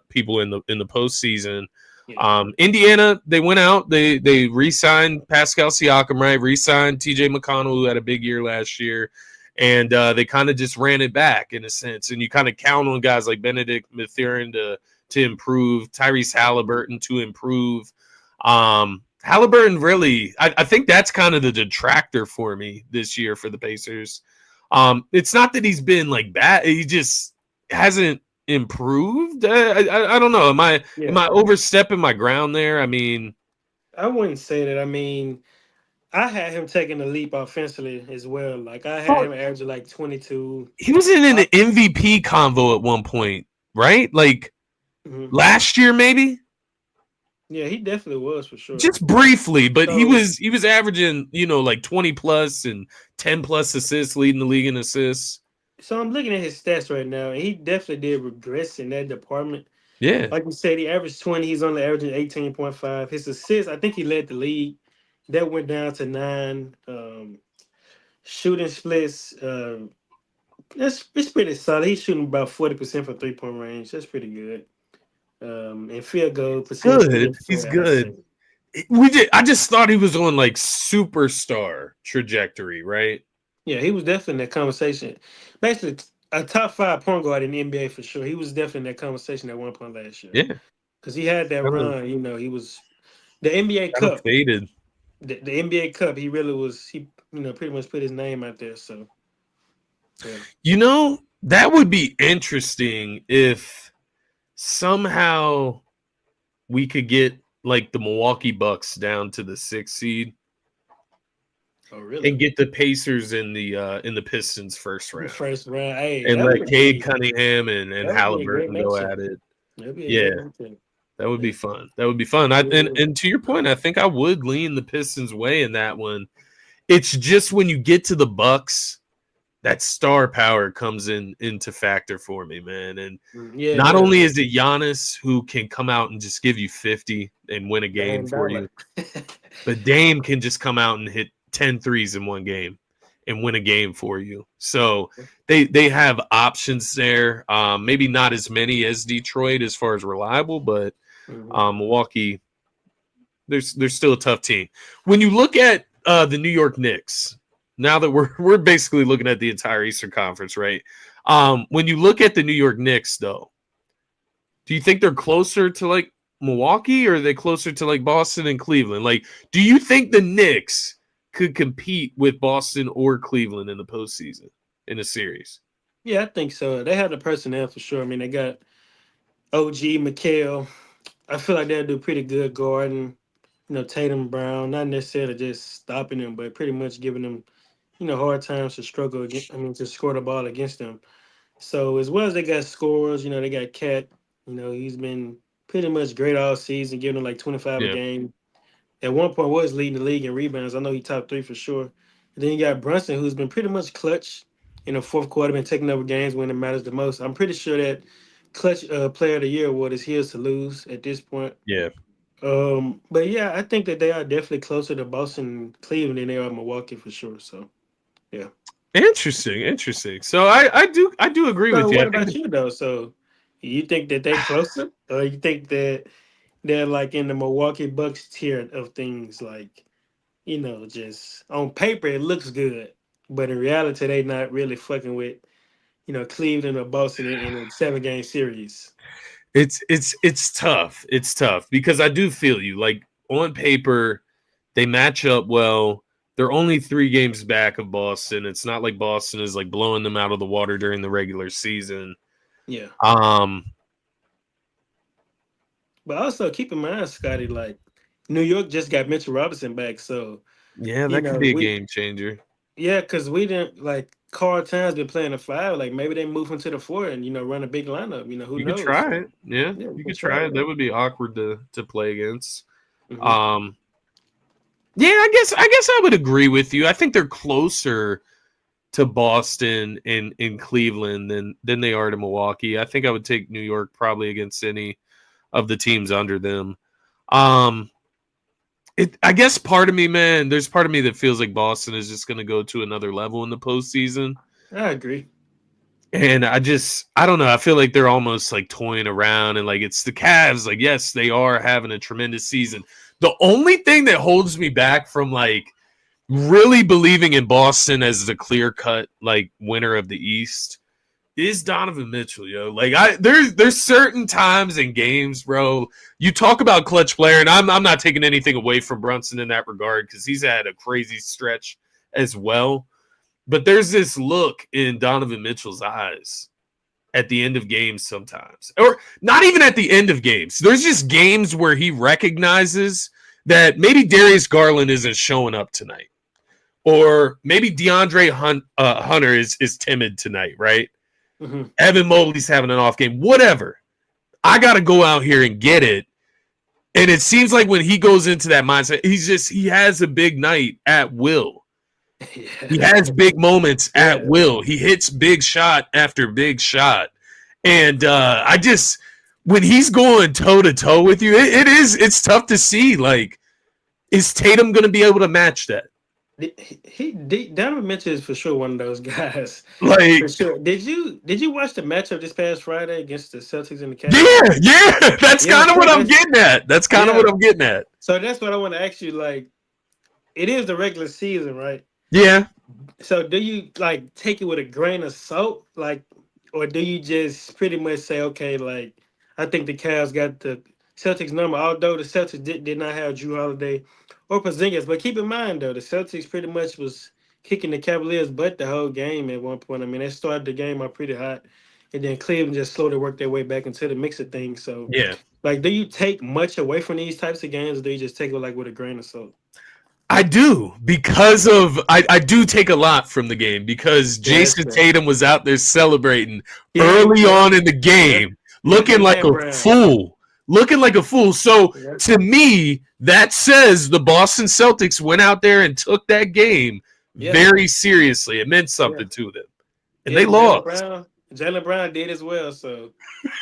people in the postseason. Yeah. Indiana, they went out. They re-signed Pascal Siakam, right? Re-signed T.J. McConnell, who had a big year last year, and they kind of just ran it back in a sense. And you kind of count on guys like Benedict Mathurin to improve, Tyrese Halliburton to improve. Halliburton really, I think that's kind of the detractor for me this year for the Pacers. It's not that he's been like bad; he just hasn't improved. I don't know. Am Yeah. I overstepping my ground there? I mean, I wouldn't say that. I mean, I had him taking a leap offensively as well. Like I had thought him averaging like 22. he was in I, an MVP convo at one point, right? Like mhm. last year, maybe Yeah, he definitely was for sure. just briefly, but So, he was averaging like 20 plus and 10 plus assists, leading the league in assists. so I'm looking at his stats right now, and he definitely did regress in that department. Yeah, Like you said, he averaged 20. He's only averaging 18.5. His assists, I think he led the league. That went down to 9. Shooting splits, it's pretty solid. He's shooting about 40% from 3-point range. That's pretty good. And field goal percentage pretty good. much He's where I say. good. We did. I just thought he was on like superstar trajectory, right? Yeah, he was definitely in that conversation. Basically, a top 5 point guard in the NBA for sure. He was definitely in that conversation at one point last year Yeah, because he had that kind of run. He was the NBA kind of Cup. faded. The NBA Cup. He really was. He pretty much put his name out there. So yeah. That would be interesting if somehow we could get like the Milwaukee Bucks down to the 6th seed Oh really? and get the Pacers in the Pistons first The round first round. Hey, and that let would Cade be Cunningham and that would be a great Halliburton go matchup. at it. That'd be a Yeah, great matchup. that would Yeah. be fun. That would be fun. It really would. And to your point, I think I would lean the Pistons way in that one. It's just when you get to the Bucks, that star power comes into factor for me, man. And Yeah, it not does. only is it Giannis who can come out and just give you 50 and win a game Dame for Dollar. you, but Dame can just come out and hit 10 threes in one game and win a game for you. So they have options there. Maybe not as many as Detroit as far as reliable, but Mhm. Milwaukee, there's still a tough team. When you look at the New York Knicks, now that we're basically looking at the entire Eastern Conference, right? When you look at the New York Knicks, though, do you think they're closer to like Milwaukee or are they closer to like Boston and Cleveland? Like, do you think the Knicks could compete with Boston or Cleveland in the postseason in a series? Yeah, I think so. They have the personnel for sure. I mean, they got OG, McHale. I feel like they'll do pretty good guarding, Tatum Brown, not necessarily just stopping them, but pretty much giving them, hard times to struggle against, to score the ball against them. So as well as they got scores, they got Cat, he's been pretty much great all season, giving them like 25 a Yeah, game. At one point was leading the league in rebounds. I know he top 3 for sure. And then you got Brunson, who's been pretty much clutch in the fourth quarter, been taking over games when it matters the most. I'm pretty sure that clutch player of the year award is his to lose at this point. yeah. But yeah, I think that they are definitely closer to Boston and Cleveland than they are Milwaukee for sure. So yeah. Interesting, interesting. So I do agree So with you. what I think about you though? So you think that they closer, or you think that they're like in the Milwaukee Bucks tier of things? Like, just on paper it looks good, but in reality they not really fucking with Cleveland or Boston in a 7-game series. it's tough. It's tough because I do feel you. Like on paper, they match up well. They're only 3 games back of Boston. It's not like Boston is like blowing them out of the water during the regular season. Yeah, Um, but also keep in mind, Scotty, like New York just got Mitchell Robinson back, so yeah, that could be a we game changer. yeah, because we didn't like Carl Towns been playing the 5. Like maybe they move him to the 4 and run a big lineup. Who You could knows? try So it. Yeah, yeah, we you can could try try it. That that. would be awkward to play against. Hmm. Yeah, I guess I would agree with you. I think they're closer to Boston and in Cleveland than they are to Milwaukee. I think I would take New York probably against any of the teams under them. Um, I guess part of me, man, there's part of me that feels like Boston is just going to go to another level in the postseason. I agree. And I don't know. I feel like they're almost like toying around and like it's the Cavs. Like, yes, they are having a tremendous season. The only thing that holds me back from like really believing in Boston as the clear cut like winner of the East is Donovan Mitchell, yo. Like there's certain times in games, bro. You talk about clutch player, and I'm not taking anything away from Brunson in that regard because he's had a crazy stretch as well. But there's this look in Donovan Mitchell's eyes at the end of games sometimes. Or not even at the end of games. There's just games where he recognizes that maybe Darius Garland isn't showing up tonight. Or maybe DeAndre Hunter is timid tonight, right? Mm-hmm. Evan Mobley's having an off game. Whatever. I got to go out here and get it. And it seems like when he goes into that mindset, he has a big night at will. Yeah. He has big moments at will. He hits big shot after big shot. And when he's going toe to toe with you, it's tough to see. Like, is Tatum going to be able to match that? Donovan Mitchell is for sure one of those guys. Like, for sure. Did you watch the matchup this past Friday against the Celtics and the Cavs? Yeah. That's kind of what I'm getting at. That's kind of what I'm getting at. So that's what I want to ask you. Like, it is the regular season, right? Yeah. So do you like take it with a grain of salt, like, or do you just pretty much say, okay, like, I think the Cavs got the Celtics number, although the Celtics did not have Drew Holiday or Porzingis, but keep in mind though, the Celtics pretty much was kicking the Cavaliers' butt the whole game at one point. I mean, they started the game out pretty hot, and then Cleveland just slowly worked their way back into the mix of things. So, yeah, like, do you take much away from these types of games, or do you just take it like with a grain of salt? I do because of I do take a lot from the game because Jason Tatum was out there celebrating early on in the game, looking like a fool. Looking like a fool. So to me, that says the Boston Celtics went out there and took that game very seriously. It meant something to them. And they lost. Jaylen Brown did as well. So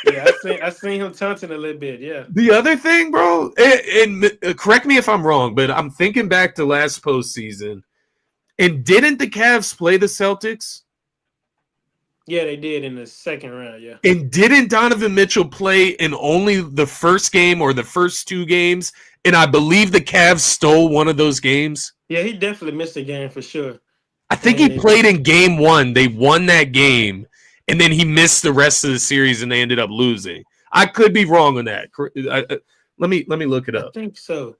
I seen him taunting a little bit. Yeah. The other thing, bro, and correct me if I'm wrong, but I'm thinking back to last postseason. And didn't the Cavs play the Celtics? Yeah, they did in the second round, yeah. And didn't Donovan Mitchell play in only the first game or the first two games? And I believe the Cavs stole one of those games. Yeah, he definitely missed a game for sure. I think he played in game one. They won that game, and then he missed the rest of the series, and they ended up losing. I could be wrong on that. Let me look it up. I think so.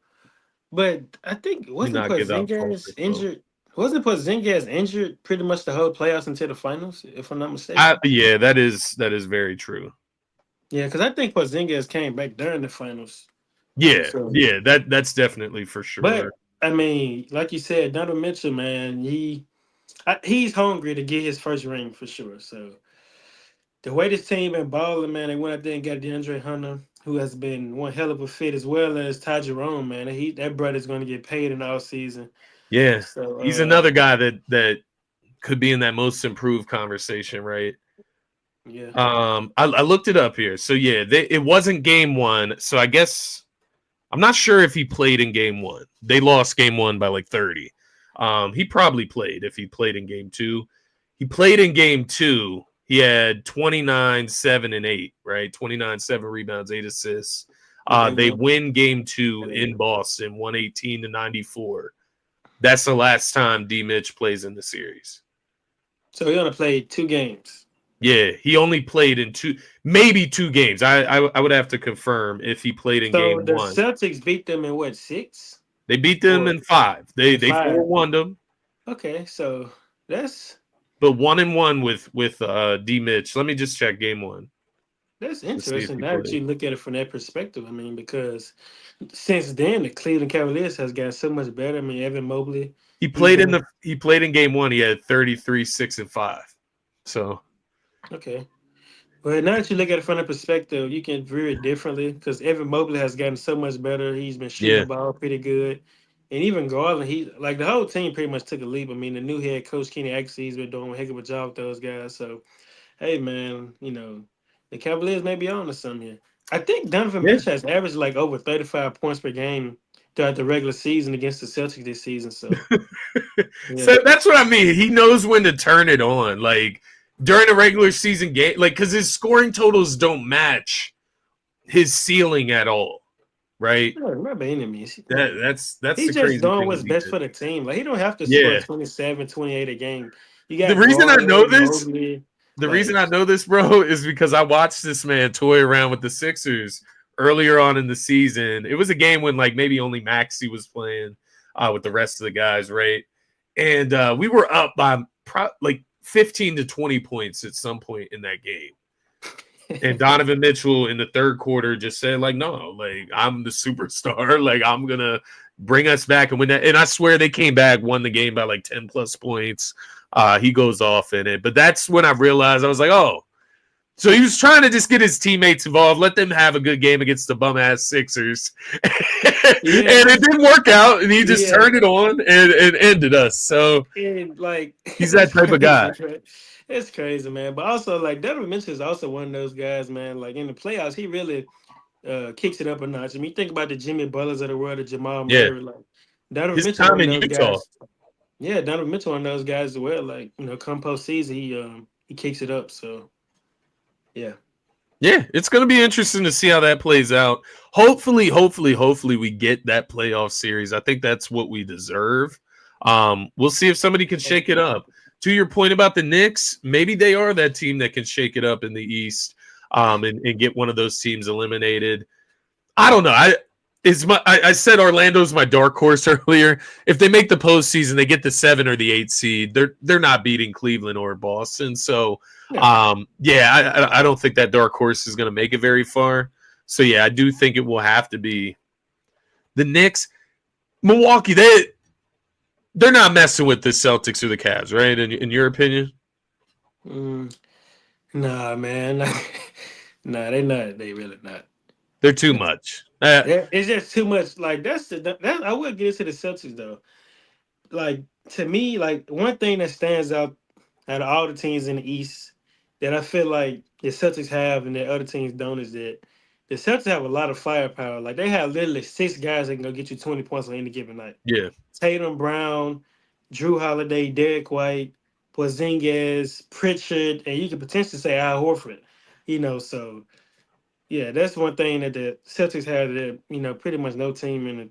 But I think wasn't Porzingis injured? Wasn't Porzingis injured pretty much the whole playoffs until the finals, if I'm not mistaken? Yeah, that is very true. Yeah, because I think Porzingis came back during the finals. Yeah, that's definitely for sure. But I mean, like you said, Donovan Mitchell, man, he's hungry to get his first ring for sure. So the way this team been balling, man, they went out there and got DeAndre Hunter, who has been one hell of a fit, as well as Ty Jerome, man. That brother's going to get paid in all season. Yeah, so, he's another guy that could be in that most improved conversation, right? Yeah. I looked it up here. So yeah, it wasn't game one. So I guess I'm not sure if he played in game one. They lost game one by like 30. He probably played if he played in game two. He played in game two. He had 29, 7, and 8, right? 29, 7 rebounds, 8 assists. They win game two in Boston, 118-94. That's the last time D. Mitch plays in the series. So he only played 2 games. Yeah, he only played in maybe two games. I would have to confirm if he played in game one. So the Celtics beat them in what, 6? They beat them in 5. They 4-1 them. Okay, so that's. But 1-1 with D. Mitch. Let me just check game one. That's interesting. Now that you look at it from that perspective, I mean, because since then the Cleveland Cavaliers has gotten so much better. I mean, Evan Mobley. He played in game one. He had 33, 6, and 5. So okay. Well, now that you look at it from that perspective, you can view it differently because Evan Mobley has gotten so much better. He's been shooting the ball pretty good. And even Garland, he like the whole team pretty much took a leap. I mean, the new head coach Kenny Axie's been doing a heck of a job with those guys. So hey, man, the Cavaliers may be on to something here. I think Donovan Yeah. Mitchell has averaged like over 35 points per game throughout the regular season against the Celtics this season. So yeah, So that's what I mean. He knows when to turn it on. Like during a regular season game, like because his scoring totals don't match his ceiling at all, right? no, not by any means. That's He's the just crazy doing thing what's that he best did. for the team. Like he don't have to score Yeah. 27, 28 a game. You The got reason I know Garland, this, Mobley, the reason like I know this, bro, is because I watched this man toy around with the Sixers earlier on in the season. It was a game when like maybe only Maxey was playing with the rest of the guys, right? And we were up by like 15 to 20 points at some point in that game. And Donovan Mitchell in the third quarter just said, like, no, like, I'm the superstar. Like, I'm going to bring us back and win that. And I swear they came back, won the game by like 10 plus points. He goes off in it. But that's when I realized I was like, oh, so he was trying to just get his teammates involved, let them have a good game against the bum ass Sixers. And yeah, it didn't work out. And he just yeah. turned it on and ended us. So And like he's that it's type of guy. crazy, man. It's crazy, man. But also like Donovan Mitchell is also one of those guys, man. Like in the playoffs, he really kicks it up a notch. I mean, you think about the Jimmy Butlers of the world, the Jamal Yeah. Murray, like Donovan His Mitchell, time one of in those Utah. guys. Yeah, Donovan Mitchell, one of those guys as well. Like come postseason, he kicks it up. So yeah, Yeah, it's going to be interesting to see how that plays out. Hopefully, we get that playoff series. I think that's what we deserve. We'll see if somebody can shake it up. To your point about the Knicks, maybe they are that team that can shake it up in the East, and get one of those teams eliminated. I don't know. I said Orlando's my dark horse earlier. If they make the postseason, they get the 7 or the 8 seed. They're not beating Cleveland or Boston. So yeah. yeah, I don't think that dark horse is going to make it very far. So yeah, I do think it will have to be the Knicks. Milwaukee, they're not messing with the Celtics or the Cavs, right? In your opinion? Mm, nah, man. Nah, they not. They really not. They're too much. It's just too much. Like that. I will get into the Celtics though. Like to me, like one thing that stands out of all the teams in the East that I feel like the Celtics have and the other teams don't is that the Celtics have a lot of firepower. Like they have literally 6 guys that can go get you 20 points on any given night. Yeah. Tatum, Brown, Drew Holiday, Derek White, Porzingis, Pritchard, and you could potentially say Al Horford. So yeah, that's one thing that the Celtics have that pretty much no team in the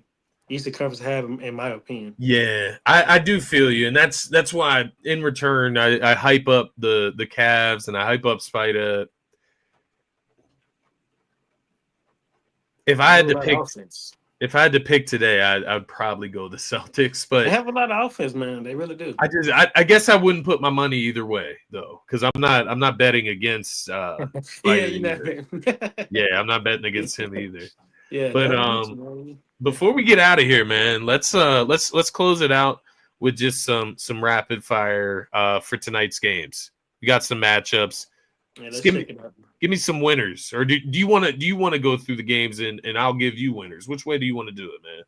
Eastern Conference have, in my opinion. Yeah, I do feel you, and that's why in return I hype up the Cavs and I hype up Spida. If I They have had a to lot of pick, offense. if I had to pick today, I'd probably go the Celtics. They But have a lot of offense, man. They really do. I guess I wouldn't put my money either way though, because I'm not betting against Yeah, Spida either. Yeah, I'm not betting against him either. Yeah, But Donovan Mitchell, man. before we get out of here, man, let's close it out with just some rapid fire for tonight's games. We got some matchups. Yeah, Just let's check it out. give me some winners, or do you want to go through the games and I'll give you winners? Which way do you want to do it, man?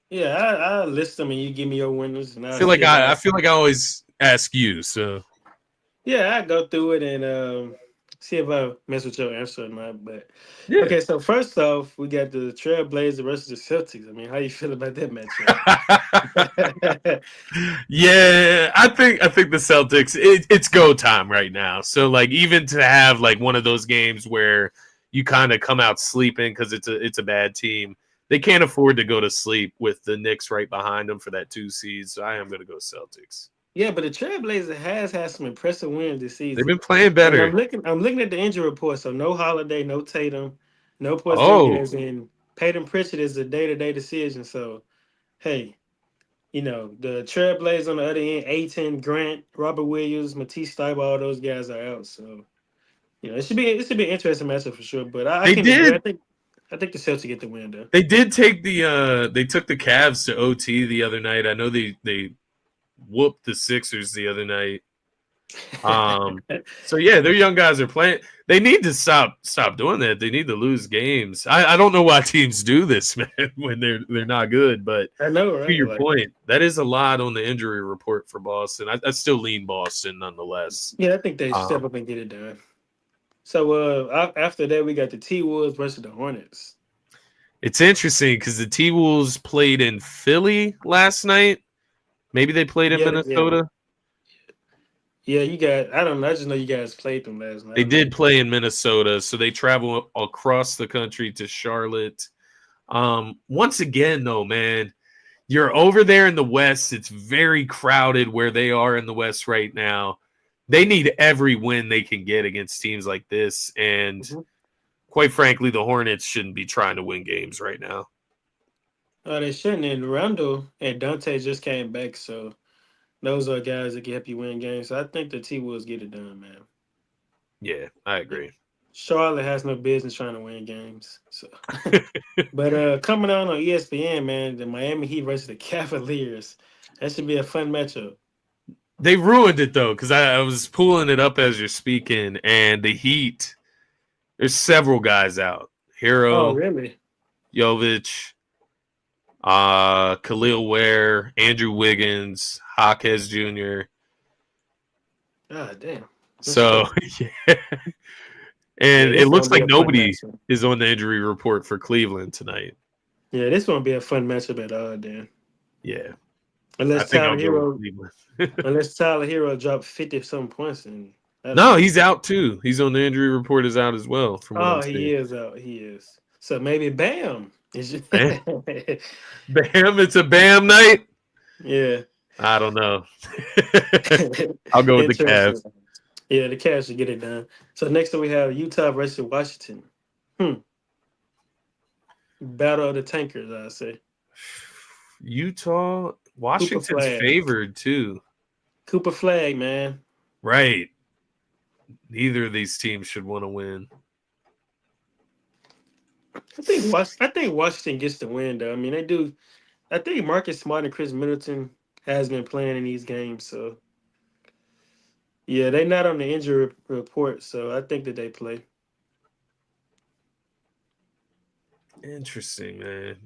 Yeah, I list them and you give me your winners, and I I'll feel like see if I feel like I always ask you. So yeah, I go through it and see if I mess with your answer or not. But yeah. okay, so first off, we got the Trailblazers versus the Celtics. I mean, how you feel about that matchup? Yeah, I think the Celtics. It's go time right now. So like even to have like one of those games where you kind of come out sleeping because it's a bad team. They can't afford to go to sleep with the Knicks right behind them for that 2 seed. So I am going to go Celtics. Yeah, but the Trailblazers has had some impressive wins this They've season. been playing And better. I'm looking at the injury report. So no Holiday, no Tatum, no Oh, Porzingis, and Peyton Pritchard is a day-to-day decision. So hey, the Trailblazers on the other end, Aiton, Grant, Robert Williams, Matisse Thybulle, all those guys are out. So it should be an interesting matchup for sure. But I they can't agree. did. I think the Celtics get the win though. They did take they took the Cavs to OT the other night. I know they whooped the Sixers the other night. So yeah, their young guys are playing. They need to stop doing that. They need to lose games. I don't know why teams do this, man, when they're not good. But I know, to right? your Like, point, that is a lot on the injury report for Boston. I still lean Boston nonetheless. yeah, I think they step Um, up and get it done. So after that, we got the T Wolves versus the Hornets. it's interesting because the T Wolves played in Philly last night. Maybe they played in Yeah. Minnesota. Yeah, you got. I don't know. I just know you guys played them last night. I They don't know. did play in Minnesota, so they travel across the country to Charlotte. Once again, though, man, you're over there in the West. It's very crowded where they are in the West right now. They need every win they can get against teams like this. And Mhm. quite frankly, the Hornets shouldn't be trying to win games right now. They shouldn't. And Randall and Dante just came back, so those are guys that can help you win games. So I think the T Wolves get it done, man. Yeah, I Yeah. agree. Charlotte has no business trying to win games. So, but coming on ESPN, man, the Miami Heat versus the Cavaliers. That should be a fun matchup. They ruined it, though, because I was pulling it up as you're speaking, and the Heat, there's several guys out. Oh, Hero, really? Jovic, Khalil Ware, Andrew Wiggins, Hawkes Jr. Ah, damn. That's So, tough. yeah. Yeah, And it this gonna looks be like a fun nobody matchup. is on the injury report for Cleveland tonight. Yeah, this won't be a fun matchup at all, Dan. Yeah, I Unless think I'll Tyler go with Hero, Cleveland. unless Tyler Hero dropped 50 some points, and that'll No, be. he's out too. He's on the injury report is out as well, from what I'm Oh, seeing. he is out. He is. So maybe Bam. Is Bam, bam, it's a Bam night. yeah. I don't know. I'll go with the Interesting. Cavs. Yeah, the Cavs should get it done. So next up we have Utah versus Washington. Hmm. Battle of the tankers, I say. Utah, Cooper Washington's Flag. favored too. Cooper Flag, man. Right. Neither of these teams should want to win. I think Washington gets the win though. I mean they do. I think Marcus Smart and Chris Middleton has been playing in these games, so yeah, they're not on the injury report, so I think that they play. Interesting, man.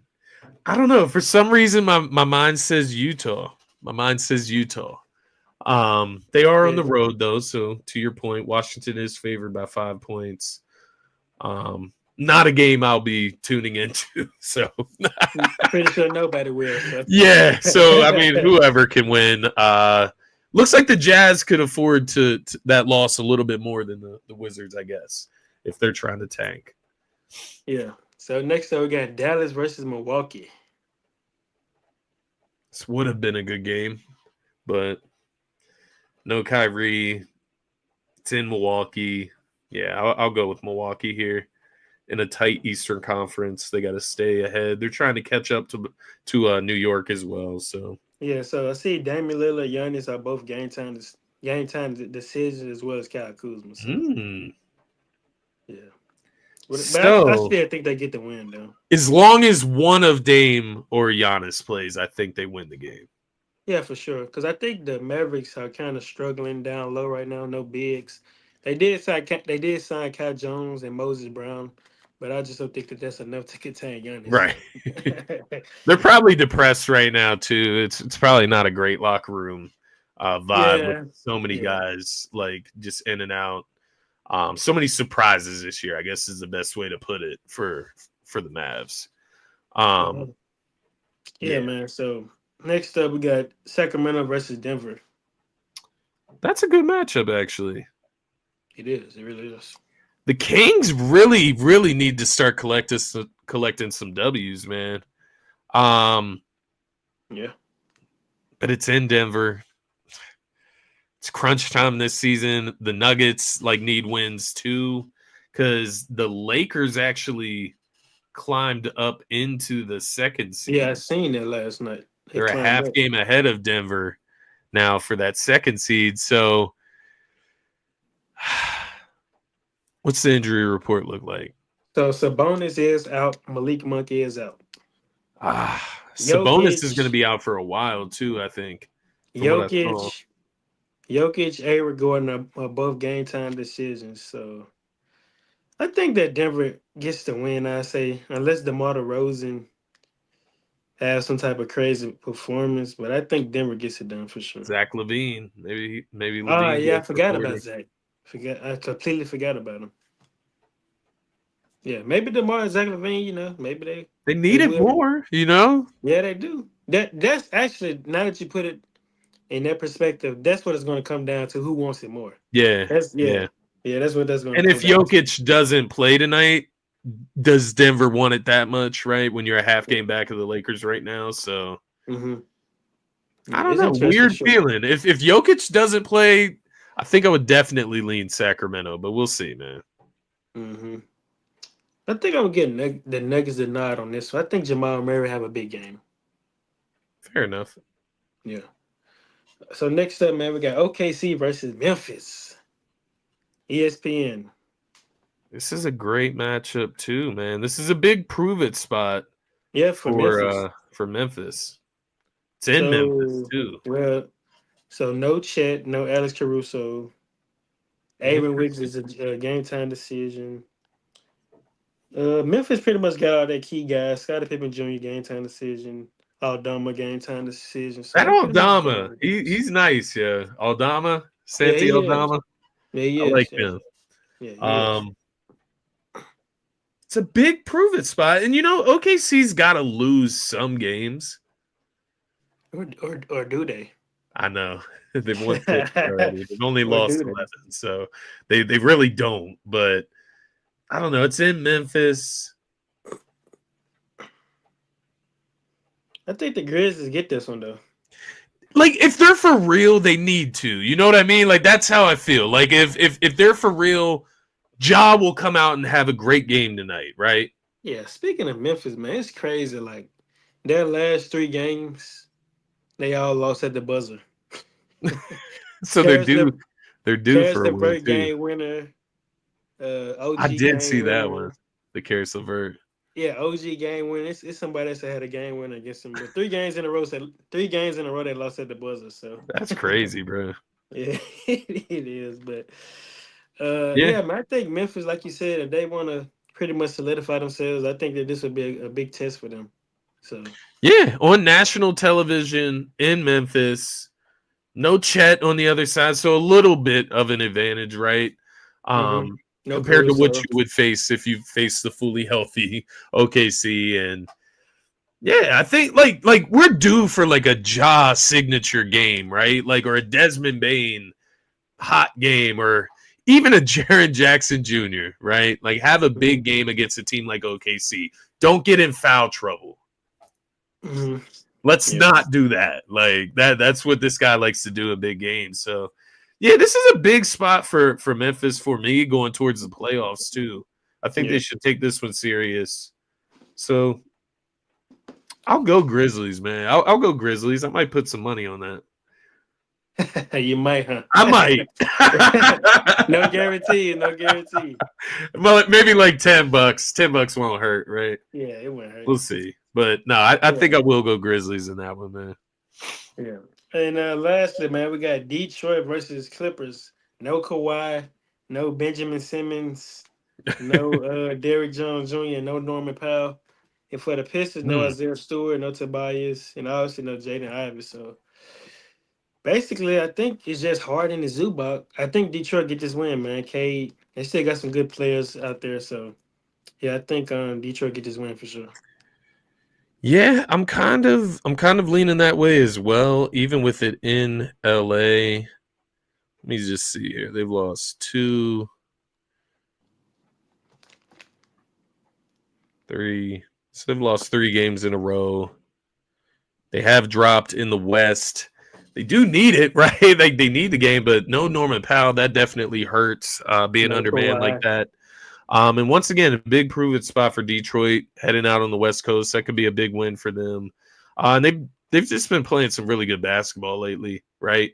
I don't know. For some reason, my mind says Utah. My mind says Utah. They are on Yeah, the road though, so to your point, Washington is favored by 5 points. Not a game I'll be tuning into. So I'm pretty sure nobody will. So yeah, so I mean, whoever can win. Looks like the Jazz could afford to that loss a little bit more than the Wizards, I guess, if they're trying to tank. yeah. So next up we got Dallas versus Milwaukee. This would have been a good game, but no Kyrie. It's in Milwaukee. Yeah, I'll go with Milwaukee here. In a tight Eastern Conference, they got to stay ahead. They're trying to catch up to New York as well. So Yeah, so I see Damian Lillard, Giannis are both game time decisions as well as Kyle Kuzma. So hmm. yeah, but I So still think they get the win though. as long as one of Dame or Giannis plays, I think they win the game. Yeah, for sure. Because I think the Mavericks are kind of struggling down low right now. No bigs. They did sign Kai Jones and Moses Brown, but I just don't think that that's enough to contain Giannis. Right. So. They're probably depressed right now too. It's probably not a great locker room vibe with Yeah, so many yeah. guys like just in and out. So many surprises this year, I guess is the best way to put it for the Mavs. Uh-huh. Yeah, Yeah, man. So next up, we got Sacramento versus Denver. that's a good matchup actually. It is. It really is. The Kings really need to start collecting some W's, man. Um, Yeah. but it's in Denver. It's crunch time this season. The Nuggets need wins too, because the Lakers actually climbed up into the second Yeah, I seed. seen that last night. They They're a climbed half up. game ahead of Denver now for that second seed. So, what's the injury report look like? So Sabonis is out. Malik Monk is out. Sabonis is going to Jokic, be out for a while too. I think, from what I saw. Jokic, Jokic, Avery Gordon are both game time decisions. So I think that Denver gets the win. I say unless DeMar DeRozan has some type of crazy performance, but I think Denver gets it done for sure. Zach Levine, maybe Ah, Levine yeah, I goes for forgot about 40. Zach. I completely forgot about him. Yeah, maybe DeMar and Zach Levine. Maybe They they needed will. more, you know. Yeah, they do. That's actually now that you put it in that perspective, that's what it's going to come down to. Who wants it more? Yeah, That's yeah. yeah. That's what that's going to And come if down to. Jokic doesn't play tonight, does Denver want it that much, right? When you're a half game back of the Lakers right now. So Mm-hmm. I Yeah, don't it's know. interesting, Weird sure. feeling. If Jokic doesn't play, I think I would definitely lean Sacramento, but we'll see, man. Mm-hmm. I think I'm getting the Nuggets the nod on this one. I think Jamal Murray have a big game. Fair enough. Yeah. So next up, man, we got OKC versus Memphis. ESPN. This is a great matchup too, man. This is a big prove it spot Yeah, for Memphis. for Memphis. It's in Memphis So too. well, so no Chet, no Alex Caruso. Aaron Wicks is a game time decision. Memphis pretty much got all their key guys. Scottie Pippen Jr. game time decision. Aldama game time decision. So That they pretty much got all Aldama, the guys. he's nice, yeah. Aldama, Yeah, Santi he is. Aldama. Yeah, he I like is. Yeah, him. yeah, he is. Um, it's a big prove it spot. And OKC's gotta lose some games. Or do they? I know. They've won six already. They've only Or lost do they? 11. So they really don't. But I don't know. It's in Memphis. I think the Grizzlies get this one though. Like if they're for real, they need to. You know what I mean? Like that's how I feel. Like if they're for real, Ja will come out and have a great game tonight, right? Yeah. Speaking of Memphis, man, it's crazy. Like their last three games, they all lost at the buzzer. So Caris Le they're due Caris for a win LeVert too. game winner. I OG did see game that one. winner. The Caris LeVert. Yeah, OG game winner. It's somebody else that had a game winner against him. But 3 games in a row they lost at the buzzer. So That's crazy, bro. yeah, it is. But Yeah. yeah, man, I think Memphis, like you said, if they want to pretty much solidify themselves, I think that this would be a big test for them. So Yeah. On national television in Memphis. No Chet on the other side, so a little bit of an advantage, right? hmm no Compared to what you Caruso. would face if you face the fully healthy OKC. And yeah, I think like we're due for like a Ja signature game, right? Like or a Desmond Bain hot game, or even a Jaren Jackson Jr., right? Like have a hmm big game against a team like OKC. Don't get in foul trouble. hmm Let's Yeah. not do that. Like that's what this guy likes to do in big games. So yeah, this is a big spot for Memphis for me going towards the playoffs too. I think Yeah. they should take this one serious. So I'll go Grizzlies, man. I'll go Grizzlies. I might put some money on that. You might, huh? I might. No guarantee. No guarantee. Well, maybe like $10. $10 won't hurt, right? Yeah, it won't hurt. We'll see. But no, I Yeah. think I will go Grizzlies in that one, man. Yeah. And lastly, man, we got Detroit versus Clippers. No Kawhi, no Benjamin Simmons, no Derrick Jones Jr., no Norman Powell. And for the Pistons, no Hmm. Isaiah Stewart, no Tobias, and obviously no Jaden Ivey. So basically, I think it's just Harden and Zubac. I think Detroit get this win, man. Cade, they still got some good players out there. So yeah, I think Detroit get this win for sure. Yeah, I'm kind of leaning that way as well, even with it in LA. Let me just see here. They've lost 3. So they've lost 3 games in a row. They have dropped in the West. They do need it, right? They need the game, but no Norman Powell. That definitely hurts being No undermanned like Kawhi. that. And once again, a big prove it spot for Detroit heading out on the West Coast. That could be a big win for them. And they've just been playing some really good basketball lately, right?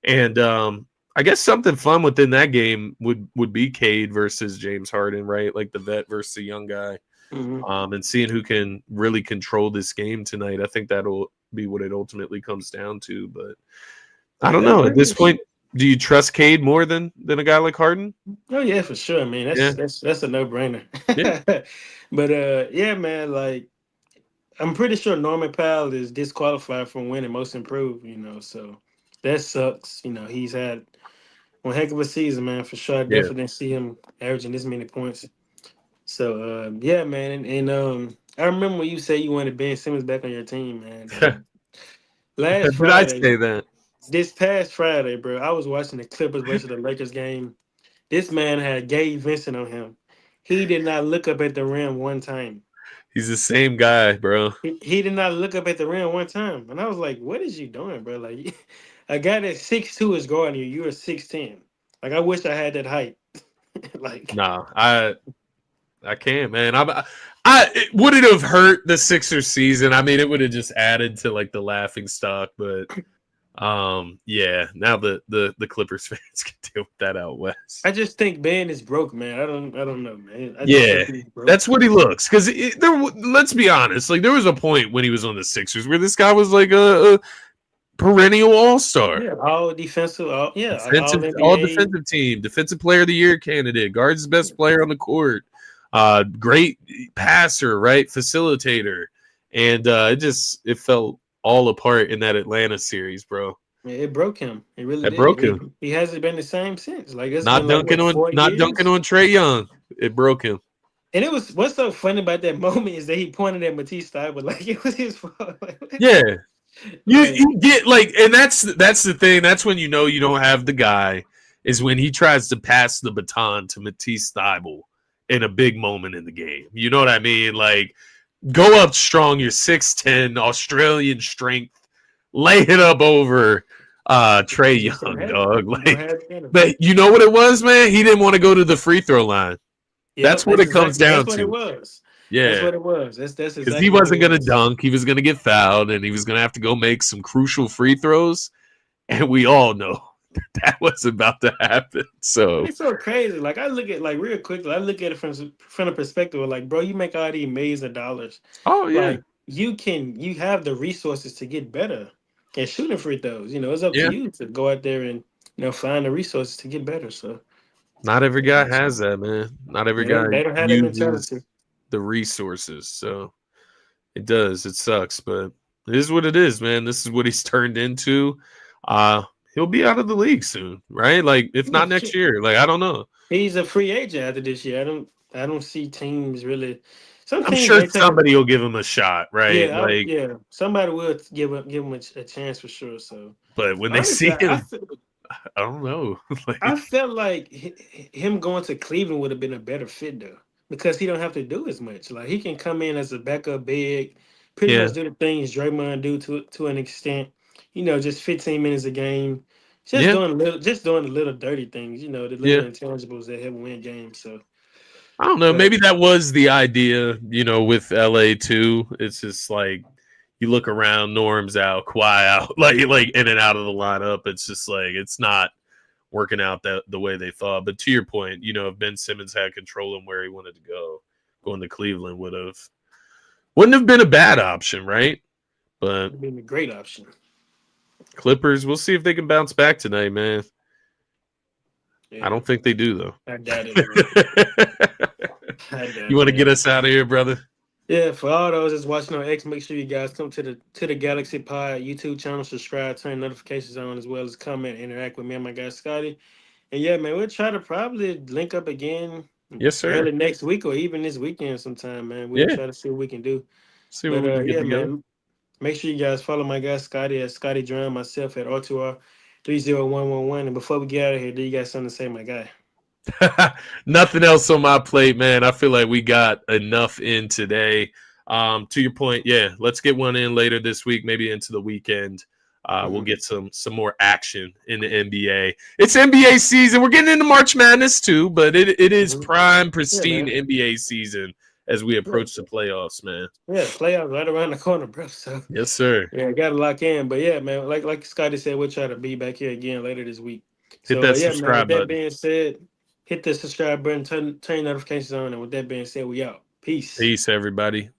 And I guess something fun within that game would be Cade versus James Harden, right? Like the vet versus the young guy. hmm And seeing who can really control this game tonight. I think that'll be what it ultimately comes down to. But I Yeah, don't that know. At pretty this much. point, Do you trust Cade more than a guy like Harden? Oh yeah, for sure, man. Yeah, That's a no brainer. yeah. But yeah, man. Like I'm pretty sure Norman Powell is disqualified from winning Most Improved. So that sucks. He's had one heck of a season, man. For sure, I Yeah. definitely didn't see him averaging this many points. So yeah, man. And I remember when you said you wanted Ben Simmons back on your team, man. Last Did I Friday, say that? this past Friday, bro, I was watching the Clippers versus the Lakers game. This man had Gabe Vincent on him. He did not look up at the rim one time. He's the same guy, bro. He did not look up at the rim one time. And I was like, what is you doing, bro? Like, a guy that's 6'2" is guarding you. You're 6'10". Like, I wish I had that height. Like, Nah, I can't, man. Would it have hurt the Sixers season? I mean, it would have just added to like the laughing stock, but yeah. Now the Clippers fans can deal with that out west. I just think Ben is broke, man. I don't know, man. I just Yeah, think he's broke. that's what he looks. Because let's be honest, like there was a point when he was on the Sixers where this guy was like a perennial All Star. Yeah, all defensive, all Defensive, all NBA. defensive team, defensive player of the year candidate, guards best player on the court, great passer, right, facilitator, and it felt all apart in that Atlanta series, bro. It broke him. It really It did. broke He, him. he hasn't been the same since. Like it's been like Dunking what, on 4 years? Trey Young. It broke him. And it was what's so funny about that moment is that he pointed at Matisse Thybulle like it was his fault. Yeah, Like, you get like, and that's the thing. That's when you know you don't have the guy. Is when he tries to pass the baton to Matisse Thybulle in a big moment in the game. You know what I mean? Like, go up strong. You're 6'10", Australian strength. Lay it up over Trey just don't Young, have it. dog. You don't Like, have it in him. but you know what it was, man? He didn't want to go to the free throw line. Yep, That's what that's it comes exactly down that's what it to. was. That's Yeah. what it was. That's Because he exactly what it wasn't going to was. dunk. He was going to get fouled, and he was going to have to go make some crucial free throws. And we all know that was about to happen. And So, it's so crazy. Like I look at like real quickly, I look at it from the perspective of like, bro, you make all these millions of dollars. oh, yeah. Like you have the resources to get better at shooting free throws. It's up to Yeah. you to go out there and find the resources to get better. So Not every yeah, guy has that, man. Not every guy they don't have that uses mentality. the resources. So, it does. It sucks, but it is what it is, man. This is what he's turned into. Uh, he'll be out of the league soon, right? Like, if Yeah, not next year. Like, I don't know. he's a free agent after this year. I don't see teams really. Some I'm teams sure may take a somebody will give him a shot, right? Like, yeah. Somebody will give him a chance for sure. So but when they honestly, see I him, feel, I don't know. I Like, felt like him going to Cleveland would have been a better fit though, because he don't have to do as much. Like he can come in as a backup big, pretty yeah, much do the things Draymond do to an extent. Just 15 minutes a game, yeah, just doing the little dirty things. The little yeah. intangibles that help win games. So, I don't know. but Maybe that was the idea, with LA too. It's just like you look around, Norm's out, Kawhi out, like in and out of the lineup. It's just like it's not working out the way they thought. But to your point, if Ben Simmons had control of where he wanted to go, going to Cleveland wouldn't have been a bad option, right? But it'd been a great option. Clippers, we'll see if they can bounce back tonight, man. I Yeah, don't think they do though. I doubt it, man. I You doubt want it, to get man. us out of here, brother? Yeah, for all those that's watching on X, make sure you guys come to the Galaxy Pod YouTube channel, subscribe, turn notifications on, as well as comment, interact with me and my guy Scotty. And yeah, man, we'll try to probably link up again Yes, sir. early next week or even this weekend sometime, man. We'll Yeah. try to see what we can do. See what But we can get yeah, together. man, make sure you guys follow my guy Scotty at Scotty Drum, myself at R2R 30111. And before we get out of here, do you got something to say, my guy? Nothing else on my plate, man. I feel like we got enough in today. To your point, yeah, let's get one in later this week, maybe into the weekend. We'll Mhm. get some more action in the NBA. It's NBA season. We're getting into March Madness too, but it is Mhm. prime, Yeah, pristine man. NBA season as we Yeah, approach the playoffs, man. yeah, playoffs right around the corner, bro. So Yes, sir. yeah, got to lock in. But yeah, man, like Scotty said, we'll try to be back here again later this week. Hit So that yeah, man. With subscribe that button. being said, hit the subscribe button, turn your notifications on, and with that being said, we out. Peace. Peace, everybody.